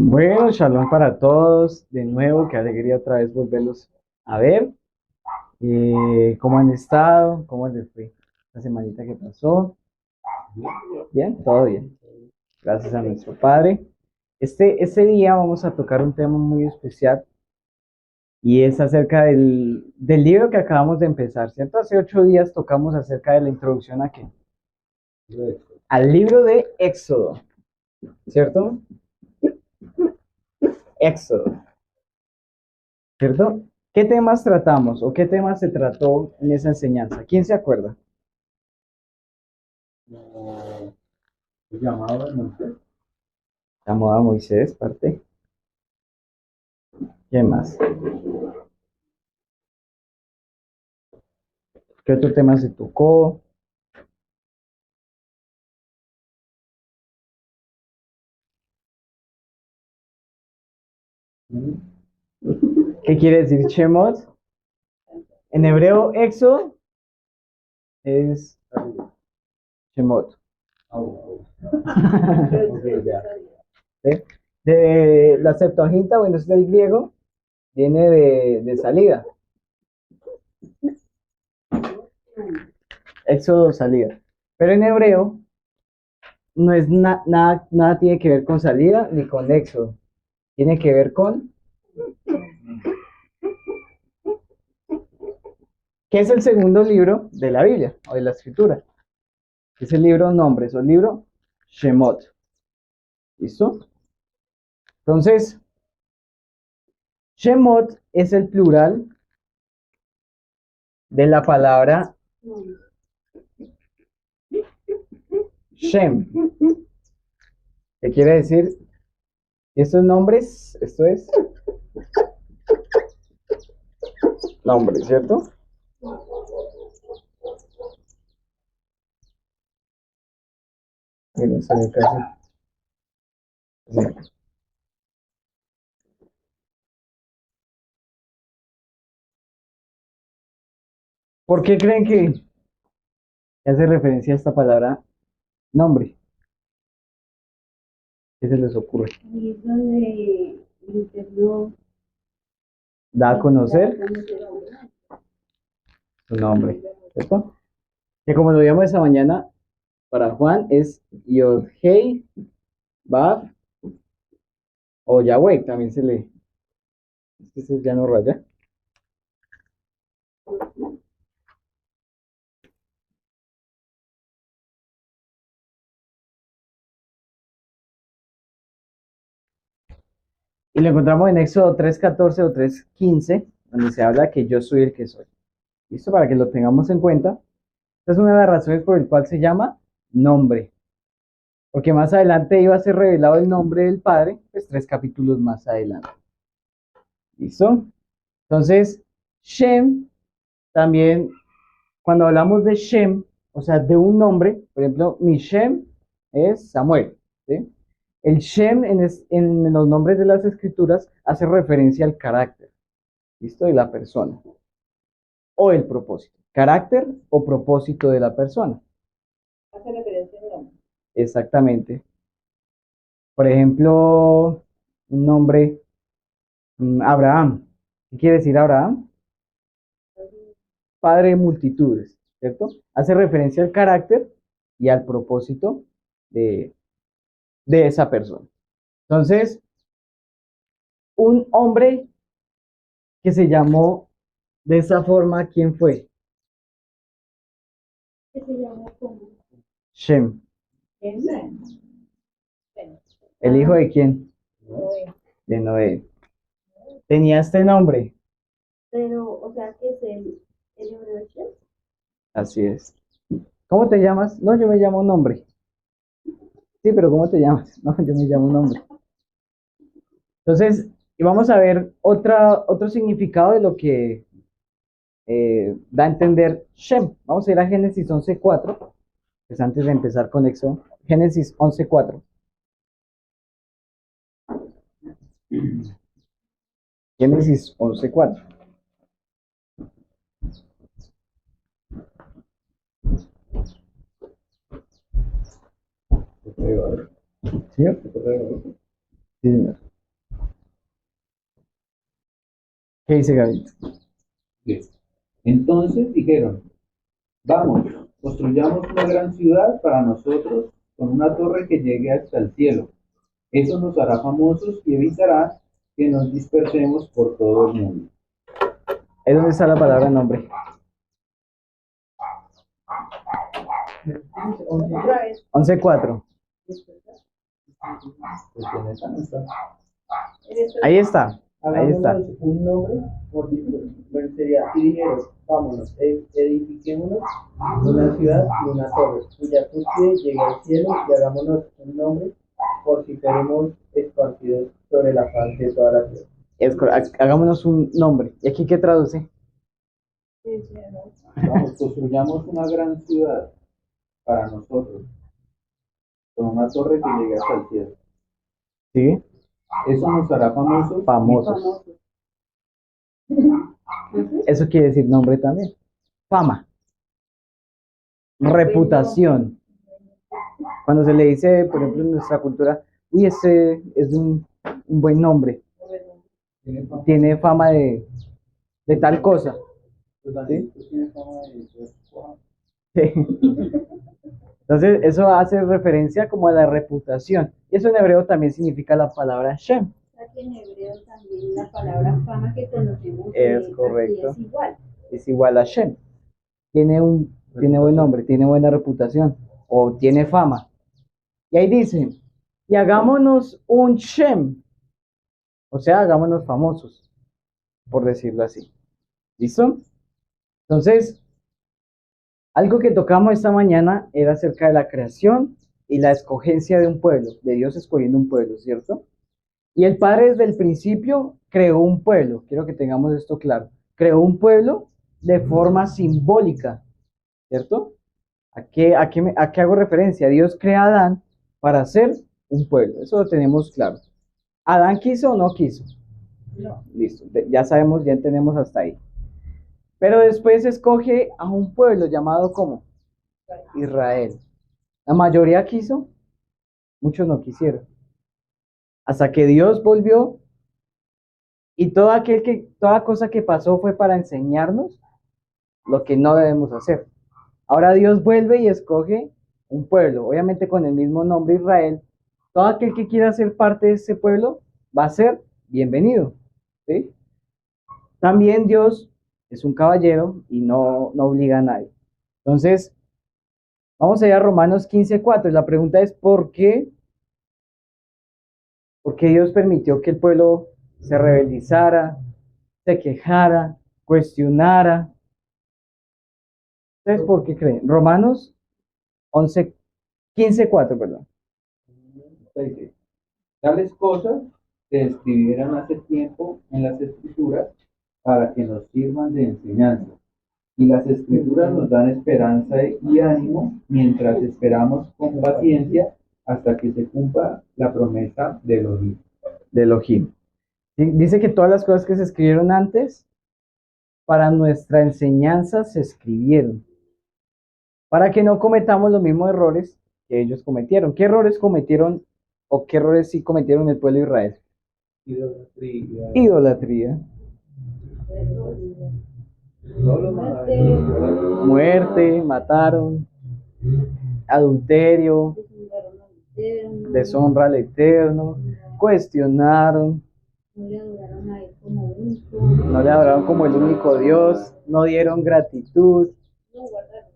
Bueno, shalom para todos. De nuevo, qué alegría otra vez volverlos a ver. ¿Cómo han estado? ¿Cómo les fue la semanita que pasó? Bien, todo bien. Gracias a nuestro Padre. Este día vamos a tocar un tema muy especial y es acerca del libro que acabamos de empezar, ¿cierto? Hace 8 días tocamos acerca de la introducción a qué? Al libro de Éxodo, ¿cierto? Éxodo. ¿Cierto? ¿Qué temas tratamos o qué temas se trató en esa enseñanza? ¿Quién se acuerda? Llamó a Moisés, parte. ¿Quién más? ¿Qué otro tema se tocó? ¿Qué quiere decir Shemot? En hebreo, Éxodo es Shemot. ¿Sí? De la Septuaginta, bueno, es del griego, viene de salida. Éxodo, salida. Pero en hebreo no es nada tiene que ver con salida ni con éxodo. Tiene que ver con ¿qué es el segundo libro de la Biblia o de la Escritura? Es el libro Nombres o el libro Shemot. ¿Listo? Entonces, Shemot es el plural de la palabra Shem. ¿Qué quiere decir? Estos nombres, esto es nombre, ¿cierto? Miren, se ve casi. ¿Por qué creen que hace referencia a esta palabra nombre? ¿Qué se les ocurre? Y es donde el Eterno Da a conocer conocer su nombre, ¿cierto? Que como lo vimos esta mañana, para Juan es Yod Hei Vav o Yahweh, también se lee. Este ya no raya. Y lo encontramos en Éxodo 3:14 o 3:15, donde se habla que yo soy el que soy. ¿Listo? Para que lo tengamos en cuenta. Esta es una de las razones por el cual se llama nombre. Porque más adelante iba a ser revelado el nombre del Padre, pues 3 capítulos más adelante. ¿Listo? Entonces, Shem, también, cuando hablamos de Shem, o sea, de un nombre, por ejemplo, mi Shem es Samuel, ¿sí? El Shem en los nombres de las escrituras hace referencia al carácter, ¿listo? De la persona o el propósito. Carácter o propósito de la persona. hace referencia al nombre. Exactamente. Por ejemplo, un nombre, Abraham. ¿Qué quiere decir Abraham? Padre de multitudes, ¿cierto? Hace referencia al carácter y al propósito de, de esa persona. Entonces, un hombre que se llamó de esa forma, ¿quién fue? Que se llama como Shem. Shem. ¿El hijo de quién? Noé. De Noé. Tenía este nombre. Pero, o sea, que es el hebreo Shem. Así es. ¿Cómo te llamas? No, yo me llamo nombre. Sí, pero ¿cómo te llamas? No, yo me llamo nombre. Entonces, y vamos a ver otro significado de lo que da a entender Shem. Vamos a ir a Génesis 11:4, pues antes de empezar con Éxodo. Génesis 11:4. Génesis 11:4. ¿Sí? Sí, señor. ¿Qué dice Gaby? Bien. Entonces dijeron, vamos, construyamos una gran ciudad para nosotros con una torre que llegue hasta el cielo. Eso nos hará famosos y evitará que nos dispersemos por todo el mundo. ¿Es donde está la palabra nombre? Otra vez. 11:4. Pues en esta no está. Ahí está. Ahí está. Hagámonos un nombre por diferencia. Sería, y dijeron, vámonos, edifiquémonos una ciudad y una torre, cuya cúspide llegue al cielo, y hagámonos un nombre por si seremos esparcidos sobre la faz de toda la tierra. Hagámonos un nombre. ¿Y aquí qué traduce? Vamos, construyamos una gran ciudad para nosotros con una torre que llegue hasta el cielo. ¿Sí? Eso nos hará famosos. Famosos. Eso quiere decir nombre también. Fama. Reputación. Cuando se le dice, por ejemplo, en nuestra cultura, uy, ese es un buen nombre. Tiene fama de tal cosa. ¿Sí? Tiene fama de wow. Sí. Entonces, eso hace referencia como a la reputación. Y eso en hebreo también significa la palabra Shem. Aquí en hebreo también la palabra fama que conocemos Es aquí correcto. es igual. Es igual a Shem. Tiene buen nombre, tiene buena reputación o tiene fama. Y ahí dice, y hagámonos un Shem. O sea, hagámonos famosos, por decirlo así. ¿Listo? Entonces, algo que tocamos esta mañana era acerca de la creación y la escogencia de un pueblo, de Dios escogiendo un pueblo, ¿cierto? Y el Padre desde el principio creó un pueblo, quiero que tengamos esto claro, creó un pueblo de forma simbólica, ¿cierto? ¿A qué hago referencia? Dios crea a Adán para ser un pueblo, eso lo tenemos claro. ¿Adán quiso o no quiso? No. Listo, ya sabemos, ya entendemos hasta ahí. Pero después escoge a un pueblo llamado ¿cómo? Israel. La mayoría quiso, muchos no quisieron. Hasta que Dios volvió y toda cosa que pasó fue para enseñarnos lo que no debemos hacer. Ahora Dios vuelve y escoge un pueblo, obviamente con el mismo nombre Israel. Todo aquel que quiera ser parte de ese pueblo va a ser bienvenido, ¿sí? También Dios es un caballero y no obliga a nadie. Entonces, vamos a ir a Romanos 15:4. La pregunta es, ¿por qué Dios permitió que el pueblo se rebelizara, se quejara, cuestionara? ¿Ustedes por qué creen? Romanos 15:4, perdón. Dice, tales cosas se escribieron hace tiempo en las Escrituras para que nos sirvan de enseñanza. Y las Escrituras nos dan esperanza y ánimo mientras esperamos con paciencia hasta que se cumpla la promesa de Elohim. De Elohim. Dice que todas las cosas que se escribieron antes, para nuestra enseñanza se escribieron. Para que no cometamos los mismos errores que ellos cometieron. ¿Qué errores cometieron o qué errores sí cometieron el pueblo de Israel? Idolatría. Muerte, mataron, adulterio, deshonra al Eterno, cuestionaron, No le adoraron a él como único. no le adoraron como el único Dios, no dieron gratitud, No guardaron.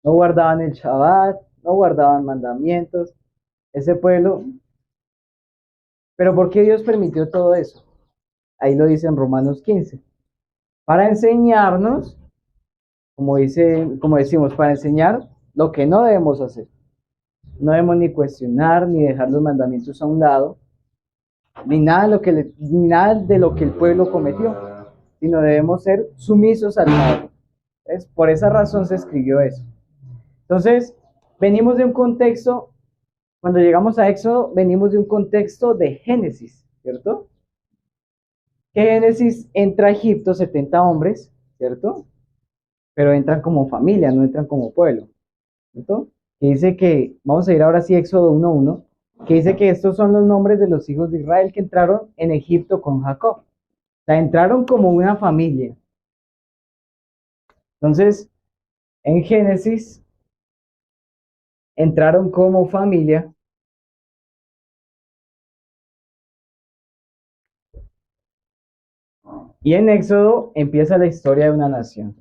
no guardaban el Shabbat, no guardaban mandamientos. Ese pueblo. Pero ¿por qué Dios permitió todo eso? Ahí lo dice en Romanos 15. Para enseñarnos, como decimos, para enseñar lo que no debemos hacer. No debemos ni cuestionar, ni dejar los mandamientos a un lado, ni nada de lo que el pueblo cometió, sino debemos ser sumisos al Padre. Por esa razón se escribió eso. Entonces, venimos de un contexto, cuando llegamos a Éxodo, venimos de un contexto de Génesis, ¿cierto? Que Génesis entra a Egipto 70 hombres, ¿cierto? Pero entran como familia, no entran como pueblo, ¿cierto? Que dice que, vamos a ir ahora sí a Éxodo 1:1, que dice que estos son los nombres de los hijos de Israel que entraron en Egipto con Jacob. O sea, entraron como una familia. Entonces, en Génesis, entraron como familia. Y en Éxodo empieza la historia de una nación.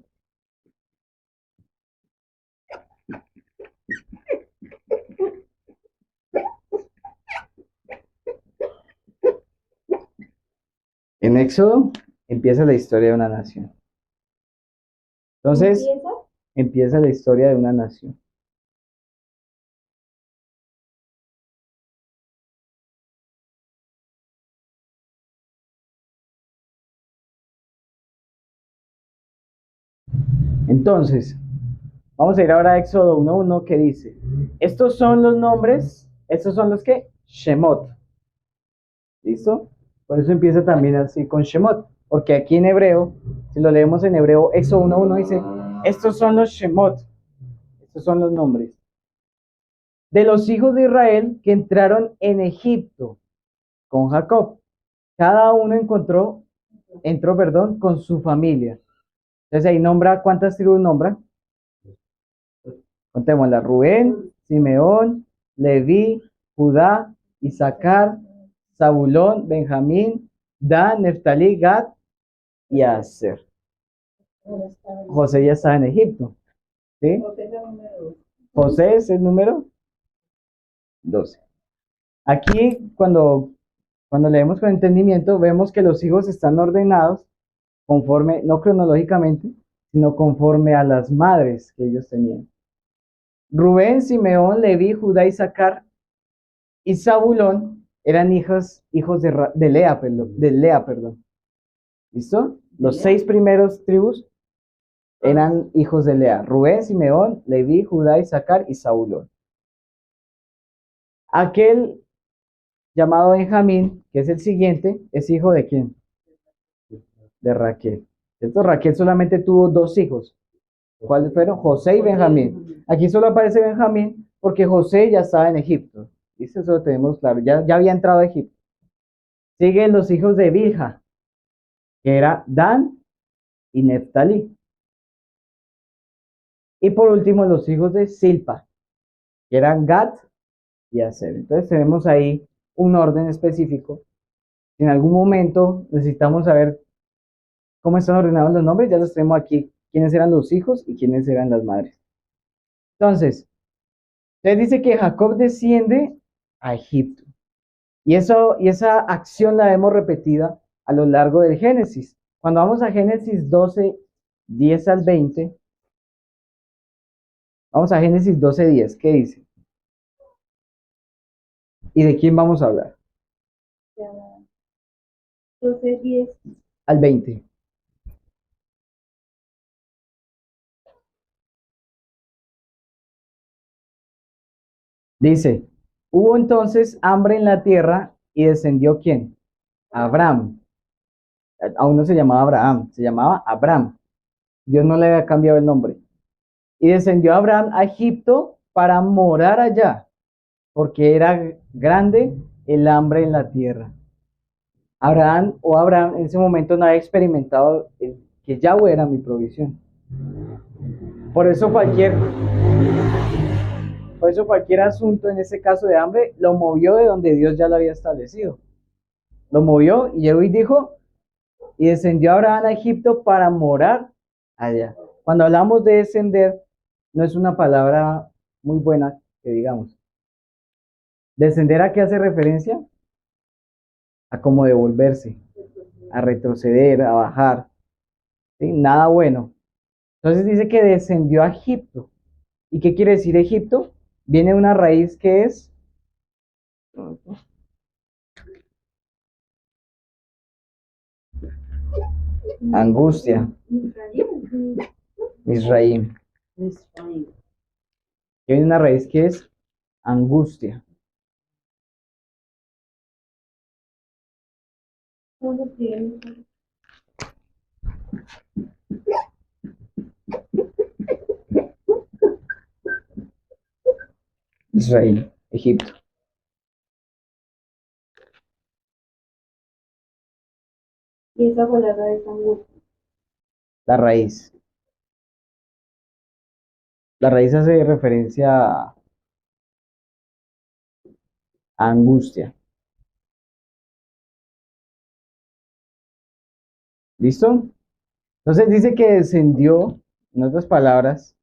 En Éxodo empieza la historia de una nación. Entonces, ¿Empieza? empieza la historia de una nación. Entonces, vamos a ir ahora a Éxodo 1:1 que dice, estos son los nombres, estos son los que Shemot. ¿Listo? Por eso empieza también así con Shemot, porque aquí en hebreo, si lo leemos en hebreo, Éxodo 1:1 dice, estos son los Shemot, estos son los nombres de los hijos de Israel que entraron en Egipto con Jacob. Cada uno entró, perdón, con su familia. Entonces ahí nombra, ¿cuántas tribus nombra? Contémosla, Rubén, Simeón, Leví, Judá, Isaacar, Zabulón, Benjamín, Dan, Neftalí, Gad y Aser. José ya estaba en Egipto, ¿sí? José es el número 12. Aquí, cuando leemos con entendimiento, vemos que los hijos están ordenados conforme, no cronológicamente, sino conforme a las madres que ellos tenían. Rubén, Simeón, Leví, Judá, Isaacar y Zabulón eran hijos de Lea, perdón. ¿Listo? Los 6 primeros tribus eran hijos de Lea. Rubén, Simeón, Leví, Judá, Isaacar y Zabulón. Aquel llamado Benjamín, que es el siguiente, es hijo de ¿quién? De Raquel. ¿Cierto? Raquel solamente tuvo 2 hijos. ¿Cuáles fueron? José y Benjamín. Aquí solo aparece Benjamín porque José ya estaba en Egipto. ¿Listo? Eso lo tenemos claro. Ya había entrado a Egipto. Siguen los hijos de Bilha, que era Dan y Neftalí. Y por último, los hijos de Silpa, que eran Gad y Aser. Entonces tenemos ahí un orden específico. Si en algún momento necesitamos saber cómo están ordenados los nombres, ya los tenemos aquí, quiénes eran los hijos y quiénes eran las madres. Entonces, les dice que Jacob desciende a Egipto. Y esa acción la vemos repetida a lo largo del Génesis. Cuando vamos a Génesis 12, 10 al 20, vamos a Génesis 12, 10, ¿qué dice? ¿Y de quién vamos a hablar? 12:10. Al 20. Dice, hubo entonces hambre en la tierra y descendió ¿quién? Abraham. Aún no se llamaba Abraham, se llamaba Abram. Dios no le había cambiado el nombre. Y descendió Abraham a Egipto para morar allá, porque era grande el hambre en la tierra. Abraham en ese momento no había experimentado que Yahweh era mi provisión. Por eso cualquier asunto en ese caso de hambre lo movió de donde Dios ya lo había establecido. Lo movió y Yahweh dijo, y descendió Abraham a Egipto para morar allá. Cuando hablamos de descender, no es una palabra muy buena que digamos. ¿Descender a qué hace referencia? A como devolverse, a retroceder, a bajar. ¿Sí? Nada bueno. Entonces dice que descendió a Egipto. ¿Y qué quiere decir Egipto? Viene de una raíz que es angustia, Misraim. Que viene de una raíz que es angustia. ¿Cómo se escribe? Israel, Egipto. Y esa fue la raíz angustia. La raíz. La raíz hace referencia a angustia. ¿Listo? Entonces dice que descendió, en otras palabras,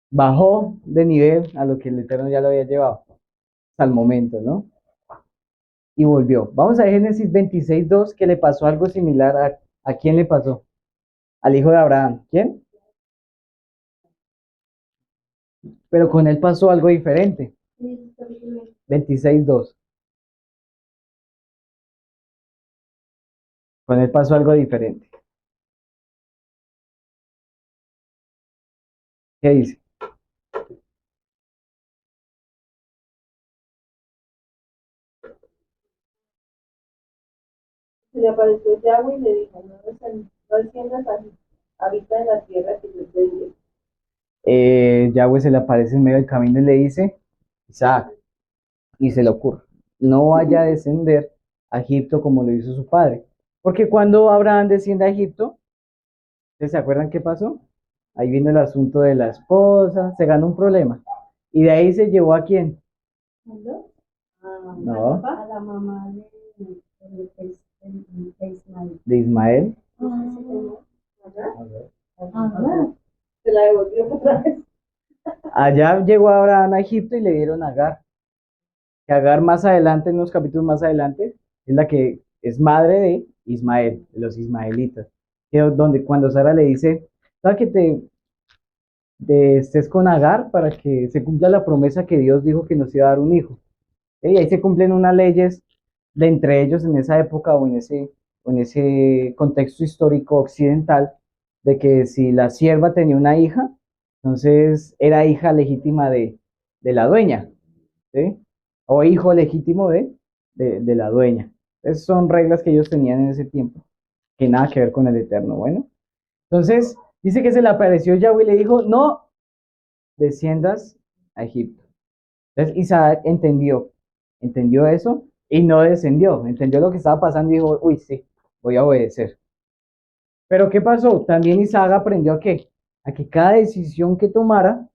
bajó de nivel a lo que el Eterno ya lo había llevado, hasta el momento, ¿no? Y volvió. Vamos a Génesis 26:2, que le pasó algo similar ¿a quién le pasó? Al hijo de Abraham. ¿Quién? Pero con él pasó algo diferente. Sí, capítulo 26:2. Con él pasó algo diferente. ¿Qué dice? Se le apareció Yahweh y le dijo, no desciendas habita en la tierra que yo te diré. Yahweh se le aparece en medio del camino y le dice, Isaac, y se le ocurre, no vaya a descender a Egipto como lo hizo su padre. Porque cuando Abraham desciende a Egipto, ¿ustedes se acuerdan qué pasó? Ahí vino el asunto de la esposa, se ganó un problema. Y de ahí se llevó ¿a quién? ¿No? No, A la mamá de Ismael. de Ismael. Se la devolvió otra vez. Allá llegó Abraham a Egipto y le dieron a Agar. Que Agar más adelante, en unos capítulos más adelante, es la que es madre de Ismael, de los ismaelitas. Que donde cuando Sara le dice, ¿sabes que te estés con Agar para que se cumpla la promesa que Dios dijo que nos iba a dar un hijo? Y ahí se cumplen unas leyes de entre ellos en esa época o en ese contexto histórico occidental, de que si la sierva tenía una hija, entonces era hija legítima de la dueña, ¿sí? O hijo legítimo de la dueña. Esas son reglas que ellos tenían en ese tiempo, que nada que ver con el Eterno. Bueno, entonces dice que se le apareció Yahweh y le dijo, no desciendas a Egipto. Entonces Isaac entendió eso y no descendió, entendió lo que estaba pasando y dijo, uy, sí, voy a obedecer. Pero ¿qué pasó? También Isaac aprendió a qué? A que cada decisión que tomara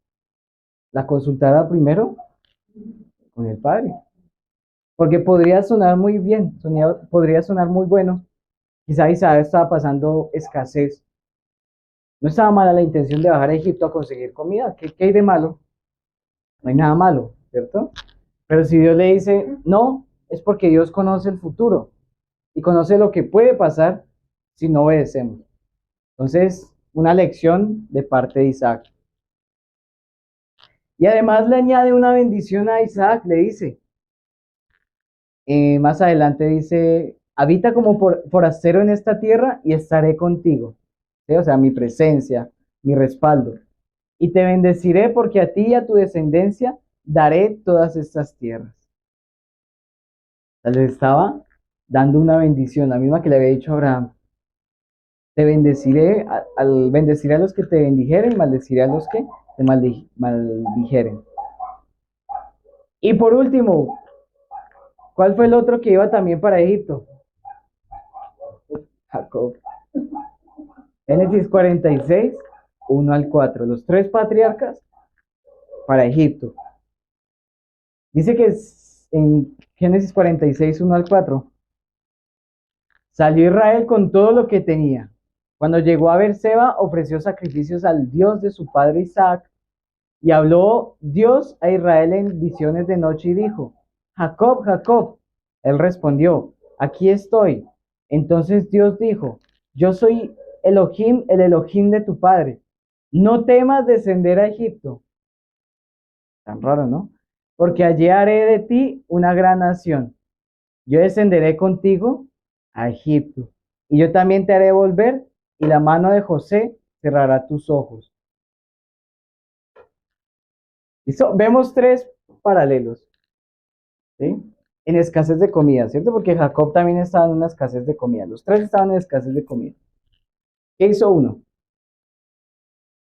la consultara primero con el Padre. Porque podría sonar muy bien, podría sonar muy bueno. Quizá Isaac estaba pasando escasez. No estaba mala la intención de bajar a Egipto a conseguir comida. ¿Qué hay de malo? No hay nada malo, ¿cierto? Pero si Dios le dice no, es porque Dios conoce el futuro y conoce lo que puede pasar si no obedecemos. Entonces, una lección de parte de Isaac. Y además le añade una bendición a Isaac, le dice, más adelante dice, habita como forastero en esta tierra y estaré contigo. ¿Sí? O sea, mi presencia, mi respaldo. Y te bendeciré porque a ti y a tu descendencia daré todas estas tierras. Les estaba dando una bendición, la misma que le había dicho a Abraham. Te bendeciré, al bendeciré a los que te bendijeren y maldeciré a los que te maldijeren. Y por último, ¿cuál fue el otro que iba también para Egipto? Jacob. Génesis 46, 1 al 4. Los tres patriarcas para Egipto. Dice que en Génesis 46, 1 al 4, salió Israel con todo lo que tenía. Cuando llegó a Beerseba, ofreció sacrificios al Dios de su padre Isaac, y habló Dios a Israel en visiones de noche y dijo, Jacob, Jacob. Él respondió, aquí estoy. Entonces Dios dijo, yo soy Elohim, el Elohim de tu padre. No temas descender a Egipto. Tan raro, ¿no? Porque allí haré de ti una gran nación. Yo descenderé contigo a Egipto, y yo también te haré volver, y la mano de José cerrará tus ojos. ¿Listo? Vemos tres paralelos, ¿sí? En escasez de comida, ¿cierto? Porque Jacob también estaba en una escasez de comida. Los tres estaban en escasez de comida. ¿Qué hizo uno?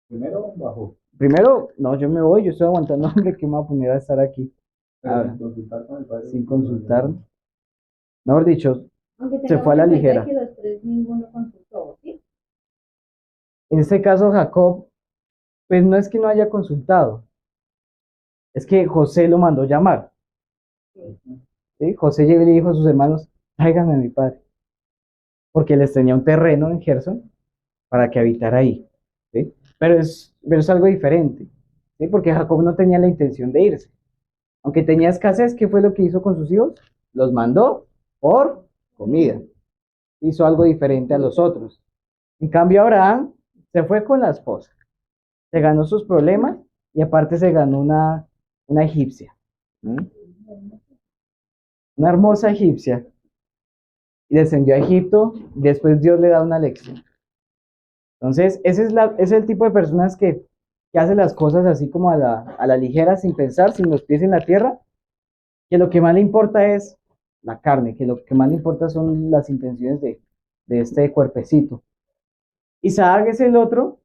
Primero bajó, Primero, no, yo me voy, yo estoy aguantando hambre, que me voy a poner a estar aquí. pero Ahora, sin consultar con el padre. sin consultar. Mejor dicho, Aunque se fue a la tengamos en cuenta ligera. que los tres ninguno consultó, ¿sí? En este caso, Jacob, pues no es que no haya consultado, es que José lo mandó llamar. ¿Sí? José llegó y le dijo a sus hermanos, tráiganme a mi padre, porque les tenía un terreno en Gerson para que habitara ahí. ¿Sí? Pero es algo diferente, ¿sí? Porque Jacob no tenía la intención de irse. Aunque tenía escasez, ¿qué fue lo que hizo con sus hijos? Los mandó por comida. Hizo algo diferente a los otros. En cambio, Abraham se fue con la esposa, se ganó sus problemas y aparte se ganó una egipcia, ¿m? Una hermosa egipcia. Y descendió a Egipto. Después Dios le da una lección. Entonces, ese es el tipo de personas que hacen las cosas así como a la ligera, sin pensar, sin los pies en la tierra, que lo que más le importa es la carne, que lo que más le importa son las intenciones de este cuerpecito. Isaac es el otro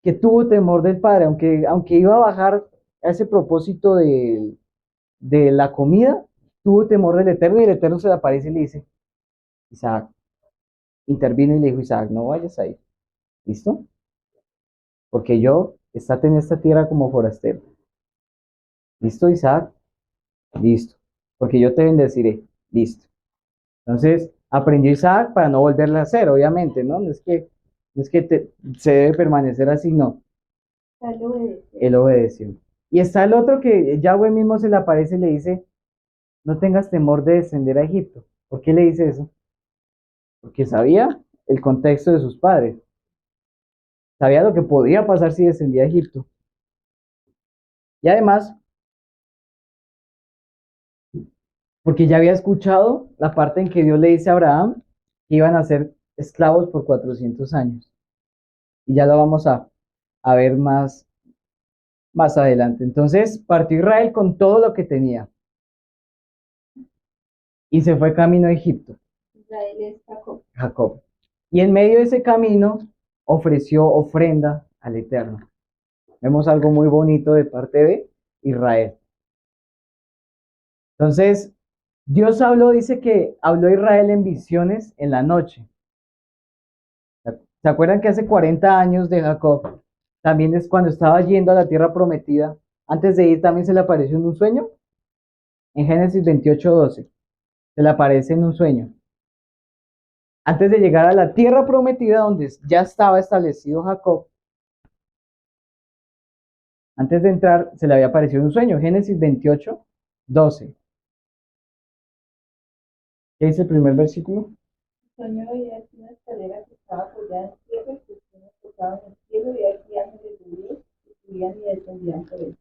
que tuvo temor del padre, aunque iba a bajar a ese propósito de la comida, tuvo temor del Eterno y el Eterno se le aparece y le dice, Isaac, intervino y le dijo, Isaac, no vayas ahí, ¿listo? Porque yo estate en esta tierra como forastero. ¿Listo, Isaac? Listo. Porque yo te bendeciré. Listo. Entonces, aprendió Isaac para no volverla a hacer, obviamente, ¿no? No es que se debe permanecer así, no. Tal lo obedeció. Él obedeció. Y está el otro que Yahweh mismo se le aparece y le dice, no tengas temor de descender a Egipto. ¿Por qué le dice eso? Porque sabía el contexto de sus padres. Sabía lo que podía pasar si descendía a Egipto. Y además, porque ya había escuchado la parte en que Dios le dice a Abraham que iban a ser esclavos por 400 años. Y ya lo vamos a ver más adelante. Entonces partió Israel con todo lo que tenía y se fue camino a Egipto, Israel es Jacob. Jacob. Y en medio de ese camino ofreció ofrenda al Eterno. Vemos algo muy bonito de parte de Israel. Entonces, Dios habló, dice que habló Israel en visiones en la noche. ¿Se acuerdan que hace 40 años de Jacob, también es cuando estaba yendo a la tierra prometida, antes de ir también se le apareció en un sueño? En Génesis 28:12, se le aparece en un sueño. Antes de llegar a la tierra prometida donde ya estaba establecido Jacob, antes de entrar se le había aparecido en un sueño, Génesis 28:12. ¿Qué dice el primer versículo? Soñó y aquí una escalera que estaba apoyada en tierra y sus pies tocaban en el cielo y aquí ángeles de Dios que subían y descendían por él.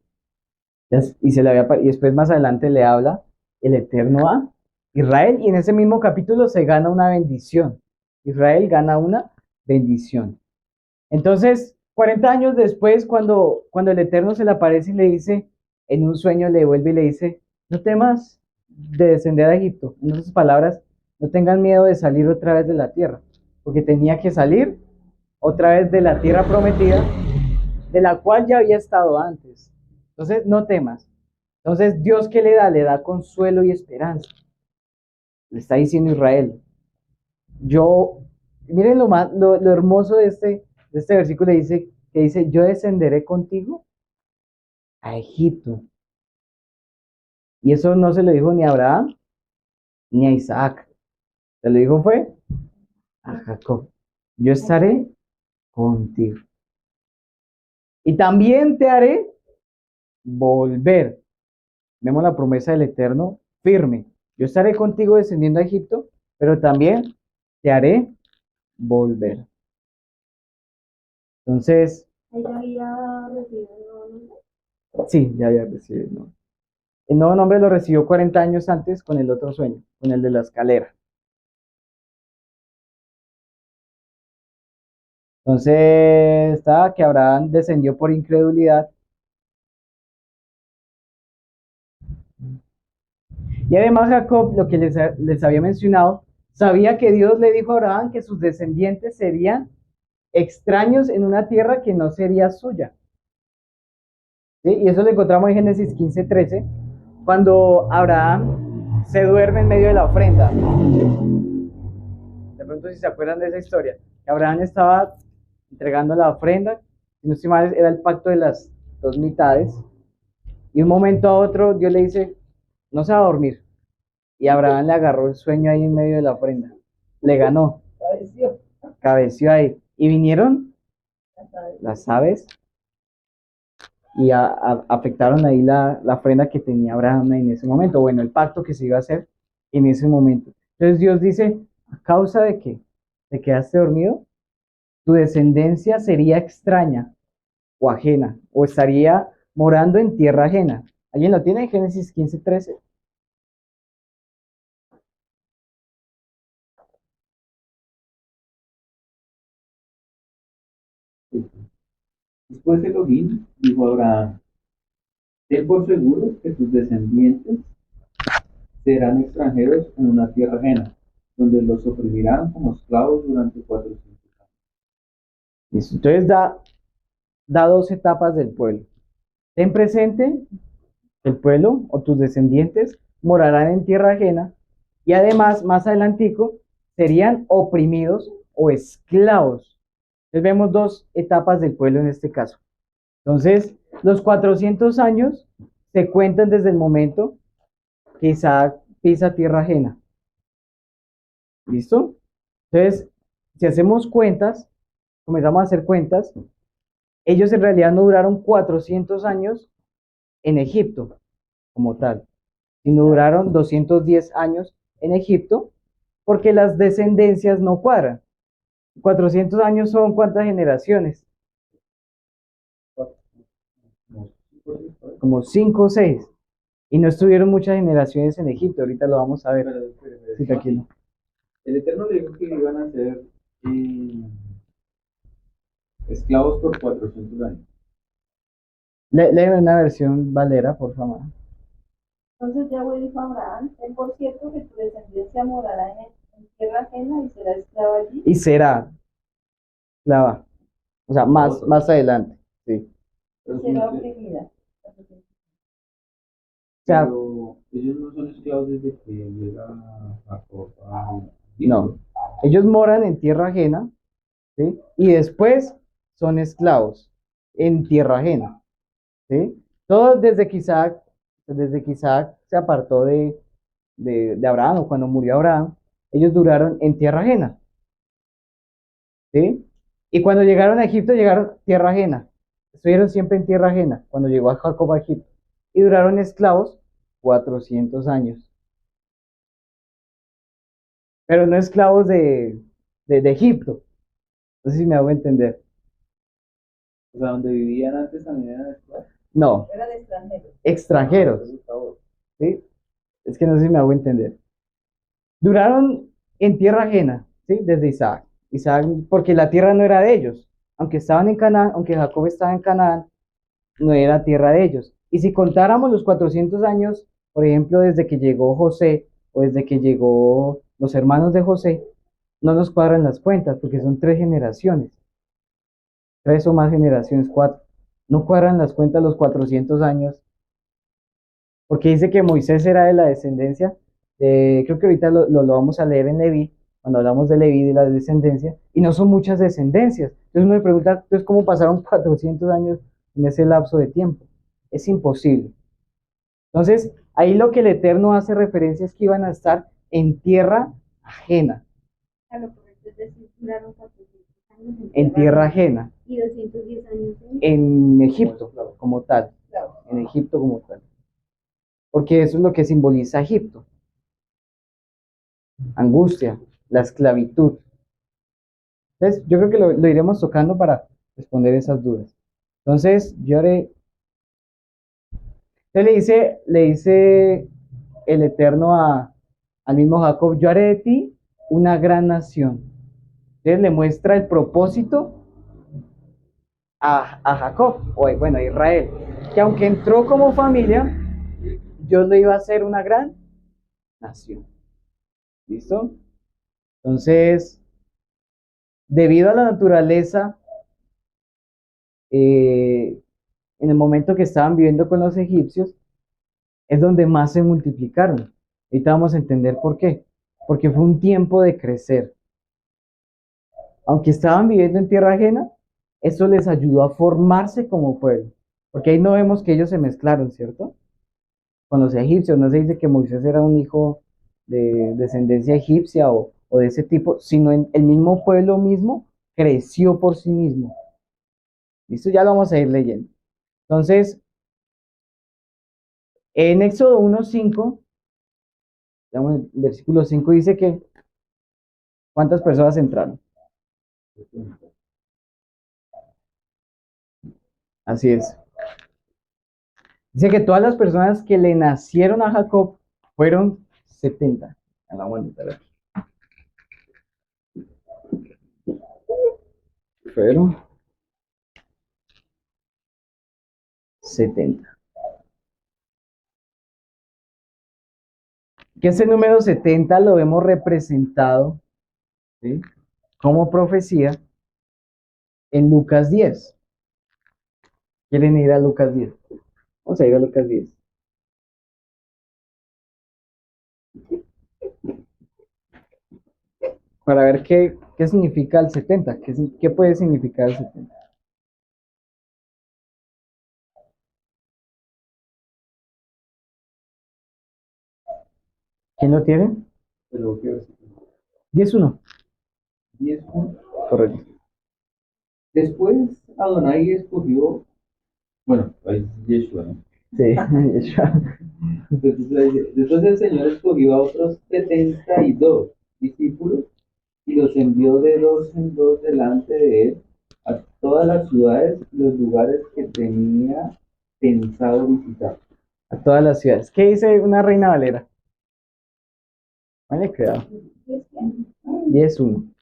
Y después más adelante le habla el Eterno a Israel y en ese mismo capítulo se gana una bendición. Israel gana una bendición. Entonces, 40 años después, cuando el Eterno se le aparece y le dice, en un sueño le vuelve y le dice, no temas de descender a Egipto. En otras palabras, no tengan miedo de salir otra vez de la tierra, porque tenía que salir otra vez de la tierra prometida, de la cual ya había estado antes. Entonces, no temas. Entonces, Dios, ¿qué le da? Le da consuelo y esperanza. Le está diciendo Israel. Miren lo hermoso de este versículo, que dice, yo descenderé contigo a Egipto. Y eso no se lo dijo ni a Abraham ni a Isaac. Se lo dijo fue a Jacob. Yo estaré contigo. Y también te haré volver. Vemos la promesa del Eterno firme. Yo estaré contigo descendiendo a Egipto, pero también te haré volver. Entonces, ¿Ella había recibido un nuevo nombre? sí, ya había recibido el nuevo. El nuevo nombre lo recibió 40 años antes con el otro sueño, con el de la escalera. Entonces, estaba que Abraham descendió por incredulidad. Y además Jacob, lo que les había mencionado, sabía que Dios le dijo a Abraham que sus descendientes serían extraños en una tierra que no sería suya. ¿Sí? Y eso lo encontramos en Génesis 15:13, cuando Abraham se duerme en medio de la ofrenda. De pronto, si se acuerdan de esa historia, que Abraham estaba entregando la ofrenda, si no estoy mal, era el pacto de las dos mitades, y un momento a otro Dios le dice, no se va a dormir, y Abraham le agarró el sueño ahí en medio de la ofrenda, le ganó, Padeció. cabeció ahí, y vinieron Ya sabes. las aves y afectaron ahí la ofrenda que tenía Abraham en ese momento, bueno, el pacto que se iba a hacer en ese momento. Entonces Dios dice, a causa de que te quedaste dormido, tu descendencia sería extraña o ajena, o estaría morando en tierra ajena. ¿Alguien lo tiene? Génesis 15:13. Después Elohim dijo a Abraham, ten por seguro que tus descendientes serán extranjeros en una tierra ajena, donde los oprimirán como esclavos durante 400 años. Listo. Entonces da dos etapas del pueblo. Ten presente, el pueblo o tus descendientes morarán en tierra ajena y además, más adelantico, serían oprimidos o esclavos. Entonces vemos dos etapas del pueblo en este caso. Entonces, los 400 años se cuentan desde el momento que Isaac pisa tierra ajena. ¿Listo? Entonces, si hacemos cuentas, comenzamos a hacer cuentas, ellos en realidad no duraron 400 años en Egipto como tal, sino duraron 210 años en Egipto porque las descendencias no cuadran. 400 años son ¿cuántas generaciones? Como 5 o 6. Y no estuvieron muchas generaciones en Egipto, ahorita lo vamos a ver. Pero, Sí, tranquilo. el Eterno le dijo que iban a ser esclavos por 400 años. Léeme una versión Valera, por favor. Entonces Yahweh dijo a Abraham, ten por cierto que tu descendencia morará en tierra ajena y será esclava allí. Y será esclava. O sea, más adelante. Sí. Pero, Será oprimida. O sea, pero ellos no son esclavos desde que llega Jacob a no. Ellos moran en tierra ajena, ¿sí? Y después son esclavos en tierra ajena, ¿sí? Todo desde que Isaac se apartó de Abraham, o cuando murió Abraham, ellos duraron en tierra ajena, ¿sí? Y cuando llegaron a Egipto, llegaron a tierra ajena. Estuvieron siempre en tierra ajena cuando llegó a Jacob a Egipto. Y duraron esclavos 400 años. Pero no esclavos de Egipto. No sé si me hago entender. O sea, donde vivían antes también eran esclavos. No, Era de extranjeros. extranjeros. ¿Sí? Es que no sé si me hago entender. Duraron en tierra ajena, ¿sí? Desde Isaac. Isaac, porque la tierra no era de ellos. Aunque estaban en Canaán, aunque Jacob estaba en Canaán, no era tierra de ellos. Y si contáramos los 400 años, por ejemplo, desde que llegó José o desde que llegó los hermanos de José, no nos cuadran las cuentas porque son 3 generaciones. 3 o más generaciones, 4. No cuadran las cuentas los 400 años porque dice que Moisés era de la descendencia. Creo que ahorita lo vamos a leer en Leví, cuando hablamos de Leví, de la descendencia, y no son muchas descendencias. Entonces uno me pregunta, entonces, ¿cómo pasaron 400 años en ese lapso de tiempo? Es imposible. Entonces, ahí lo que el Eterno hace referencia es que iban a estar en tierra ajena, A lo correcto, es decir, duraron 400 años en tierra ajena, y 210 años en Egipto como tal, Esclavos. en Egipto como tal. Porque eso es lo que simboliza Egipto. Angustia, la esclavitud. Entonces, yo creo que lo iremos tocando para responder esas dudas. Entonces, yo haré. Entonces le dice el Eterno al mismo Jacob, yo haré de ti una gran nación. Entonces le muestra el propósito a Jacob, o bueno, a Israel, que aunque entró como familia, Dios le iba a hacer una gran nación. ¿Listo? Entonces, debido a la naturaleza, en el momento que estaban viviendo con los egipcios, es donde más se multiplicaron. Ahorita vamos a entender por qué. Porque fue un tiempo de crecer. Aunque estaban viviendo en tierra ajena, eso les ayudó a formarse como pueblo. Porque ahí no vemos que ellos se mezclaron, ¿cierto? Con los egipcios. No se dice que Moisés era un hijo de descendencia egipcia o de ese tipo, sino en el mismo pueblo mismo creció por sí mismo. Listo, ya lo vamos a ir leyendo. Entonces, en Éxodo 1:5, versículo 5 dice que ¿cuántas personas entraron? Así es. Dice que todas las personas que le nacieron a Jacob fueron 70. A la bonita, fueron 70. Que ese número 70 lo vemos representado, ¿sí?, como profecía en Lucas 10. ¿Quieren ir a Lucas 10? Vamos a ir a Lucas 10. Para ver qué significa el 70, qué puede significar el 70. ¿Quién lo tiene? Pero ¿qué versículo? 10:1. 10:1. Correcto. Después Adonai escogió, bueno, ahí es Yeshua, ¿no? Sí, Después el Señor escogió a otros 72 discípulos y los envió de dos en dos delante de él a todas las ciudades y los lugares que tenía pensado visitar. a todas las ciudades. ¿Qué dice una Reina Valera? Vale, cuidado. 10:1.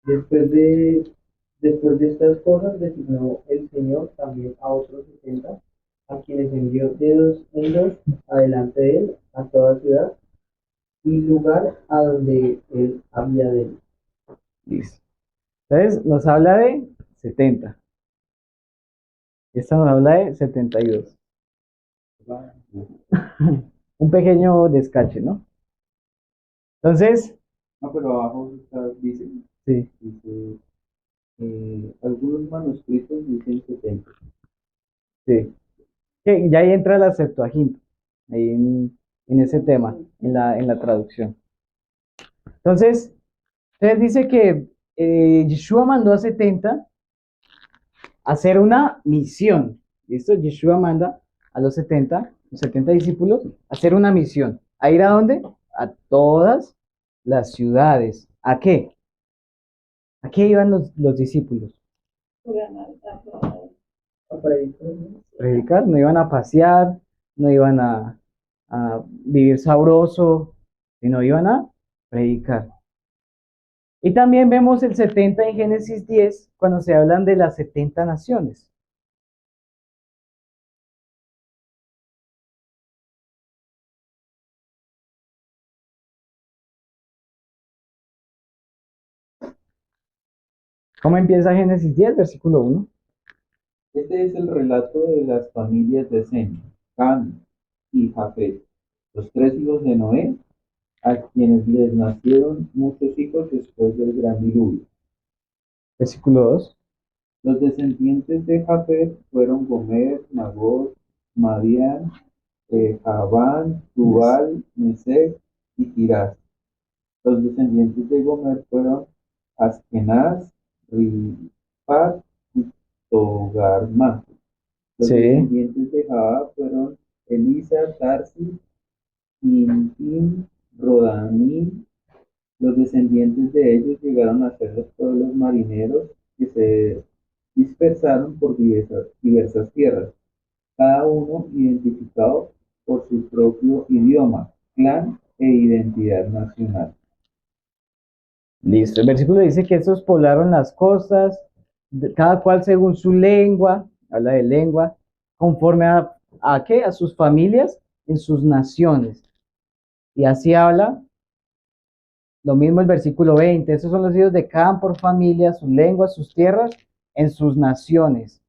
Después de, después de estas cosas, designó el Señor también a otros 70, a quienes envió de dos en dos adelante de él a toda ciudad y lugar a donde él había de ir. Listo. Entonces, nos habla de 70. Esta nos habla de 72. Un pequeño descache, ¿no? Entonces, No, pero abajo dice, sí, algunos manuscritos dicen 70. sí. Que ya ahí entra la Septuaginta, ahí en ese tema, en la traducción. Entonces dice que Yeshua mandó a 70 a hacer una misión. ¿Listo? Yeshua manda a los 70 discípulos, a hacer una misión. ¿A ir a dónde? A todas las ciudades. ¿A qué? ¿A qué iban los discípulos? Predicar, no iban a pasear, no iban a vivir sabroso, sino iban a predicar. Y también vemos el 70 en Génesis 10, cuando se hablan de las 70 naciones. ¿Cómo empieza Génesis 10, versículo 1? Este es el relato de las familias de Sem, Cam y Jafet, los tres hijos de Noé, a quienes les nacieron muchos hijos después del gran diluvio. Versículo 2. Los descendientes de Jafet fueron Gomer, Magog, Madián, Javán, Tubal, Mesec y Tirás. Los descendientes de Gomer fueron Askenaz, Rifat y Togarma. Los Sí. descendientes de Jabá fueron Elisa, Tarsis, Intim, Rodanim. Los descendientes de ellos llegaron a ser los pueblos marineros que se dispersaron por diversas tierras, cada uno identificado por su propio idioma, clan e identidad nacional. Listo. El versículo dice que estos poblaron las costas, cada cual según su lengua, habla de lengua, conforme ¿a qué? A sus familias en sus naciones. Y así habla Lo mismo el versículo 20. Esos son los hijos de Cam por familia, sus lenguas, sus tierras, en sus naciones.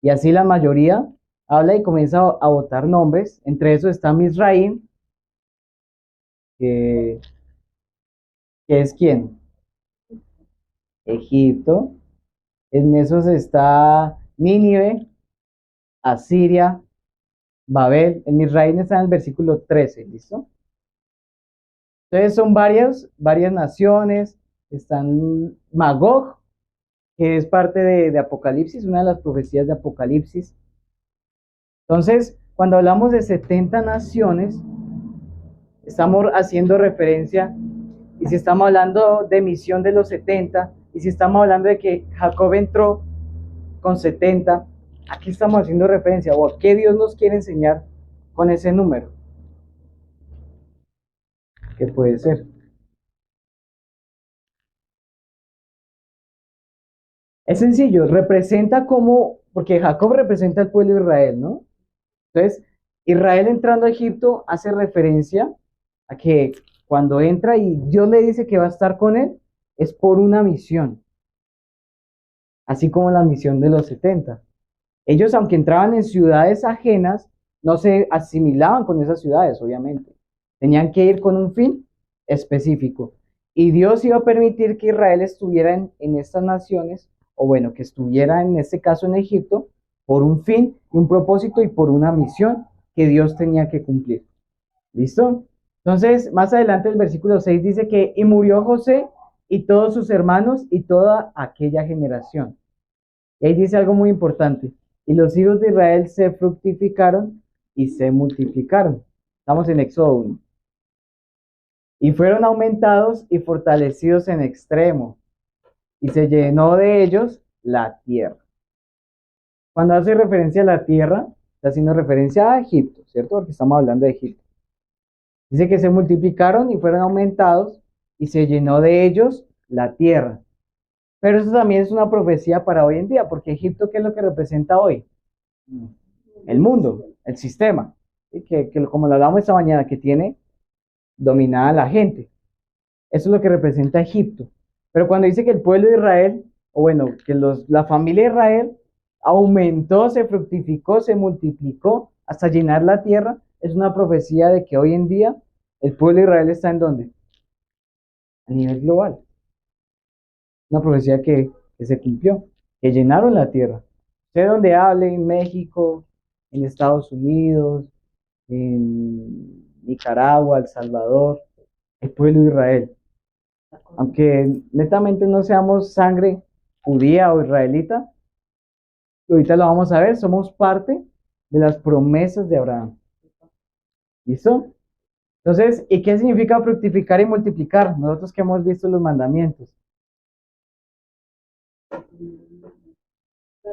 Y así la mayoría habla y comienza a botar nombres. Entre esos está Misraim, que, que es quién? Egipto. En esos está Nínive, Asiria, Babel. En Misraim está en el versículo 13, ¿listo? Entonces son varias naciones. Están Magog, que es parte de Apocalipsis, una de las profecías de Apocalipsis. Entonces, cuando hablamos de 70 naciones, estamos haciendo referencia, y si estamos hablando de misión de los 70, y si estamos hablando de que Jacob entró con 70, aquí estamos haciendo referencia, o a qué Dios nos quiere enseñar con ese número. ¿Qué puede ser? Es sencillo, representa como, porque Jacob representa al pueblo de Israel, ¿no? Entonces, Israel entrando a Egipto hace referencia a que cuando entra y Dios le dice que va a estar con él, es por una misión, así como la misión de los 70. Ellos, aunque entraban en ciudades ajenas, no se asimilaban con esas ciudades, obviamente. Tenían que ir con un fin específico. Y Dios iba a permitir que Israel estuviera en estas naciones, o bueno, que estuviera en este caso en Egipto, por un fin, un propósito y por una misión que Dios tenía que cumplir. ¿Listo? Entonces, más adelante el versículo 6 dice que, y murió José y todos sus hermanos y toda aquella generación. Y ahí dice algo muy importante. Y los hijos de Israel se fructificaron y se multiplicaron. Estamos en Éxodo 1. Y fueron aumentados y fortalecidos en extremo. Y se llenó de ellos la tierra. Cuando hace referencia a la tierra, está haciendo referencia a Egipto, ¿cierto? Porque estamos hablando de Egipto. Dice que se multiplicaron y fueron aumentados y se llenó de ellos la tierra. Pero eso también es una profecía para hoy en día, porque Egipto, ¿qué es lo que representa hoy? El mundo, el sistema, ¿sí? Que como lo hablamos esta mañana, que tiene dominada a la gente. Eso es lo que representa Egipto. Pero cuando dice que el pueblo de Israel, o bueno, que la familia de Israel aumentó, se fructificó, se multiplicó hasta llenar la tierra, es una profecía de que hoy en día el pueblo de Israel está ¿en dónde? A nivel global. Una profecía que se cumplió, que llenaron la tierra. Sé donde hable, en México, en Estados Unidos, en Nicaragua, El Salvador, el pueblo de Israel. Aunque netamente no seamos sangre judía o israelita, ahorita lo vamos a ver, somos parte de las promesas de Abraham. ¿Listo? Entonces, ¿y qué significa fructificar y multiplicar? Nosotros que hemos visto los mandamientos.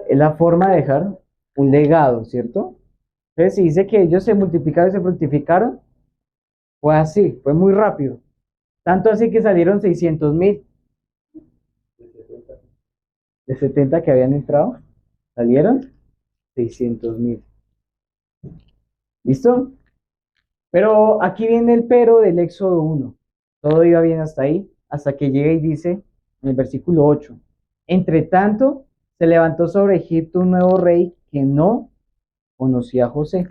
Es la forma de dejar un legado, ¿cierto? Entonces, si dice que ellos se multiplicaron y se fructificaron, fue así, fue muy rápido. Tanto así que salieron 600,000. De 70 que habían entrado, salieron 600,000. ¿Listo? Pero aquí viene el pero del Éxodo 1. Todo iba bien hasta ahí, hasta que llega y dice en el versículo 8. Entre tanto, se levantó sobre Egipto un nuevo rey que no conocía a José.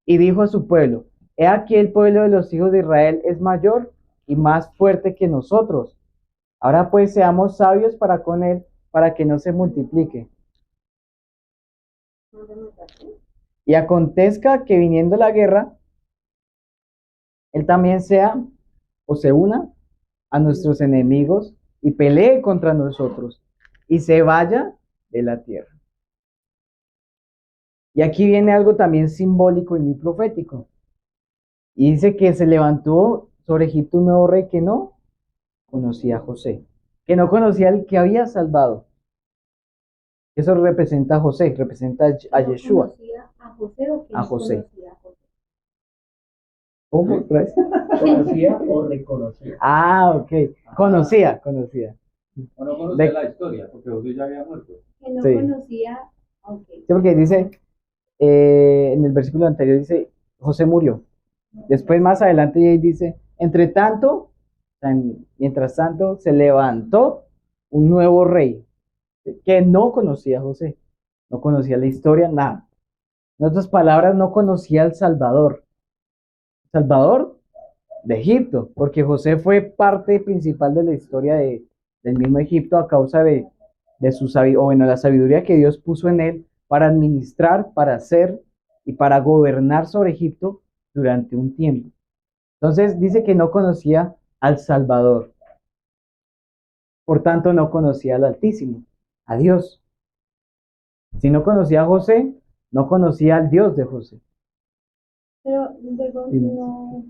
Y dijo a su pueblo, he aquí el pueblo de los hijos de Israel es mayor y más fuerte que nosotros. Ahora pues seamos sabios para con él, para que no se multiplique. Y acontezca que viniendo la guerra, él también sea o se una a nuestros enemigos y pelee contra nosotros y se vaya de la tierra. Y aquí viene algo también simbólico y muy profético. Y dice que se levantó sobre Egipto un nuevo rey que no conocía a José, que no conocía al que había salvado. Eso representa a José, representa a Yeshua. ¿Conocía a José o que A no José. conocía a José? ¿Cómo otra vez? ¿Conocía o reconocía? Ah, ok. Conocía. O no conocía De- la historia, porque José ya había muerto. Que no Sí. conocía, ok. Sí, porque dice, en el versículo anterior dice, José murió. Después más adelante dice, Entre tanto, mientras tanto, se levantó un nuevo rey que no conocía a José, no conocía la historia, nada. En otras palabras, no conocía al Salvador. Salvador de Egipto, porque José fue parte principal de la historia del mismo Egipto a causa de su o bueno, la sabiduría que Dios puso en él para administrar, para hacer y para gobernar sobre Egipto durante un tiempo. Entonces dice que no conocía al Salvador, por tanto no conocía al Altísimo, a Dios. Si no conocía a José, no conocía al Dios de José. Pero luego Dime. no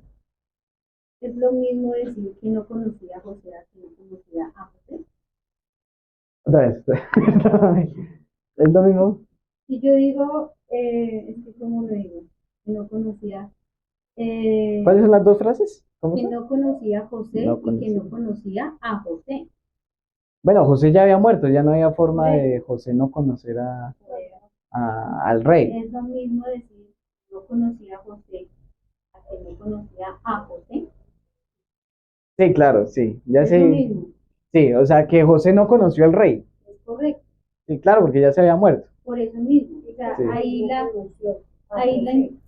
es lo mismo decir que no conocía a José a que no conocía a José. Otra vez. Es lo mismo. Si yo digo, es que como lo digo, que no conocía, ¿Cuáles son las dos frases? ¿Cómo que son? no conocía a José No y que conocía. no conocía a José. Bueno, José ya había muerto, ya no había forma de José no conocer al rey. Es lo mismo decir no conocía a José a que no conocía a José. Sí, claro, sí. Ya Es lo sé. mismo, Sí, o sea que José no conoció al rey. es correcto. Sí, claro, porque ya se había muerto. Por eso mismo. O sea, Sí. ahí la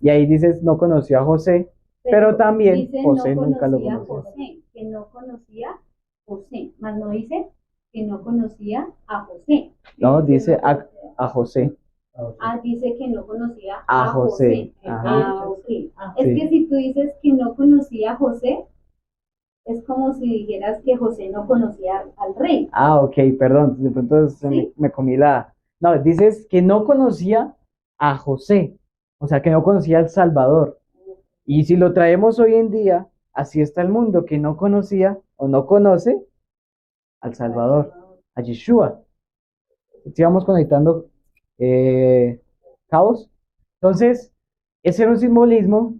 Y ahí dices no conoció a José, pero también dice José no nunca lo conocía a conoció. José, que no conocía a José, más no dice que no conocía a José. No, dice a José. Ah, dice que no conocía A a José. José. Ajá. Ah, ok. Es Sí. que si tú dices que no conocía a José, es como si dijeras que José no conocía al rey. Ah, ok, perdón, de pronto ¿Sí? me comí la... No, dices que no conocía a José, o sea, que no conocía al Salvador. Y si lo traemos hoy en día, así está el mundo, que no conocía o no conoce al Salvador, a Yeshua. Si vamos conectando cabos. Entonces, ese era un simbolismo.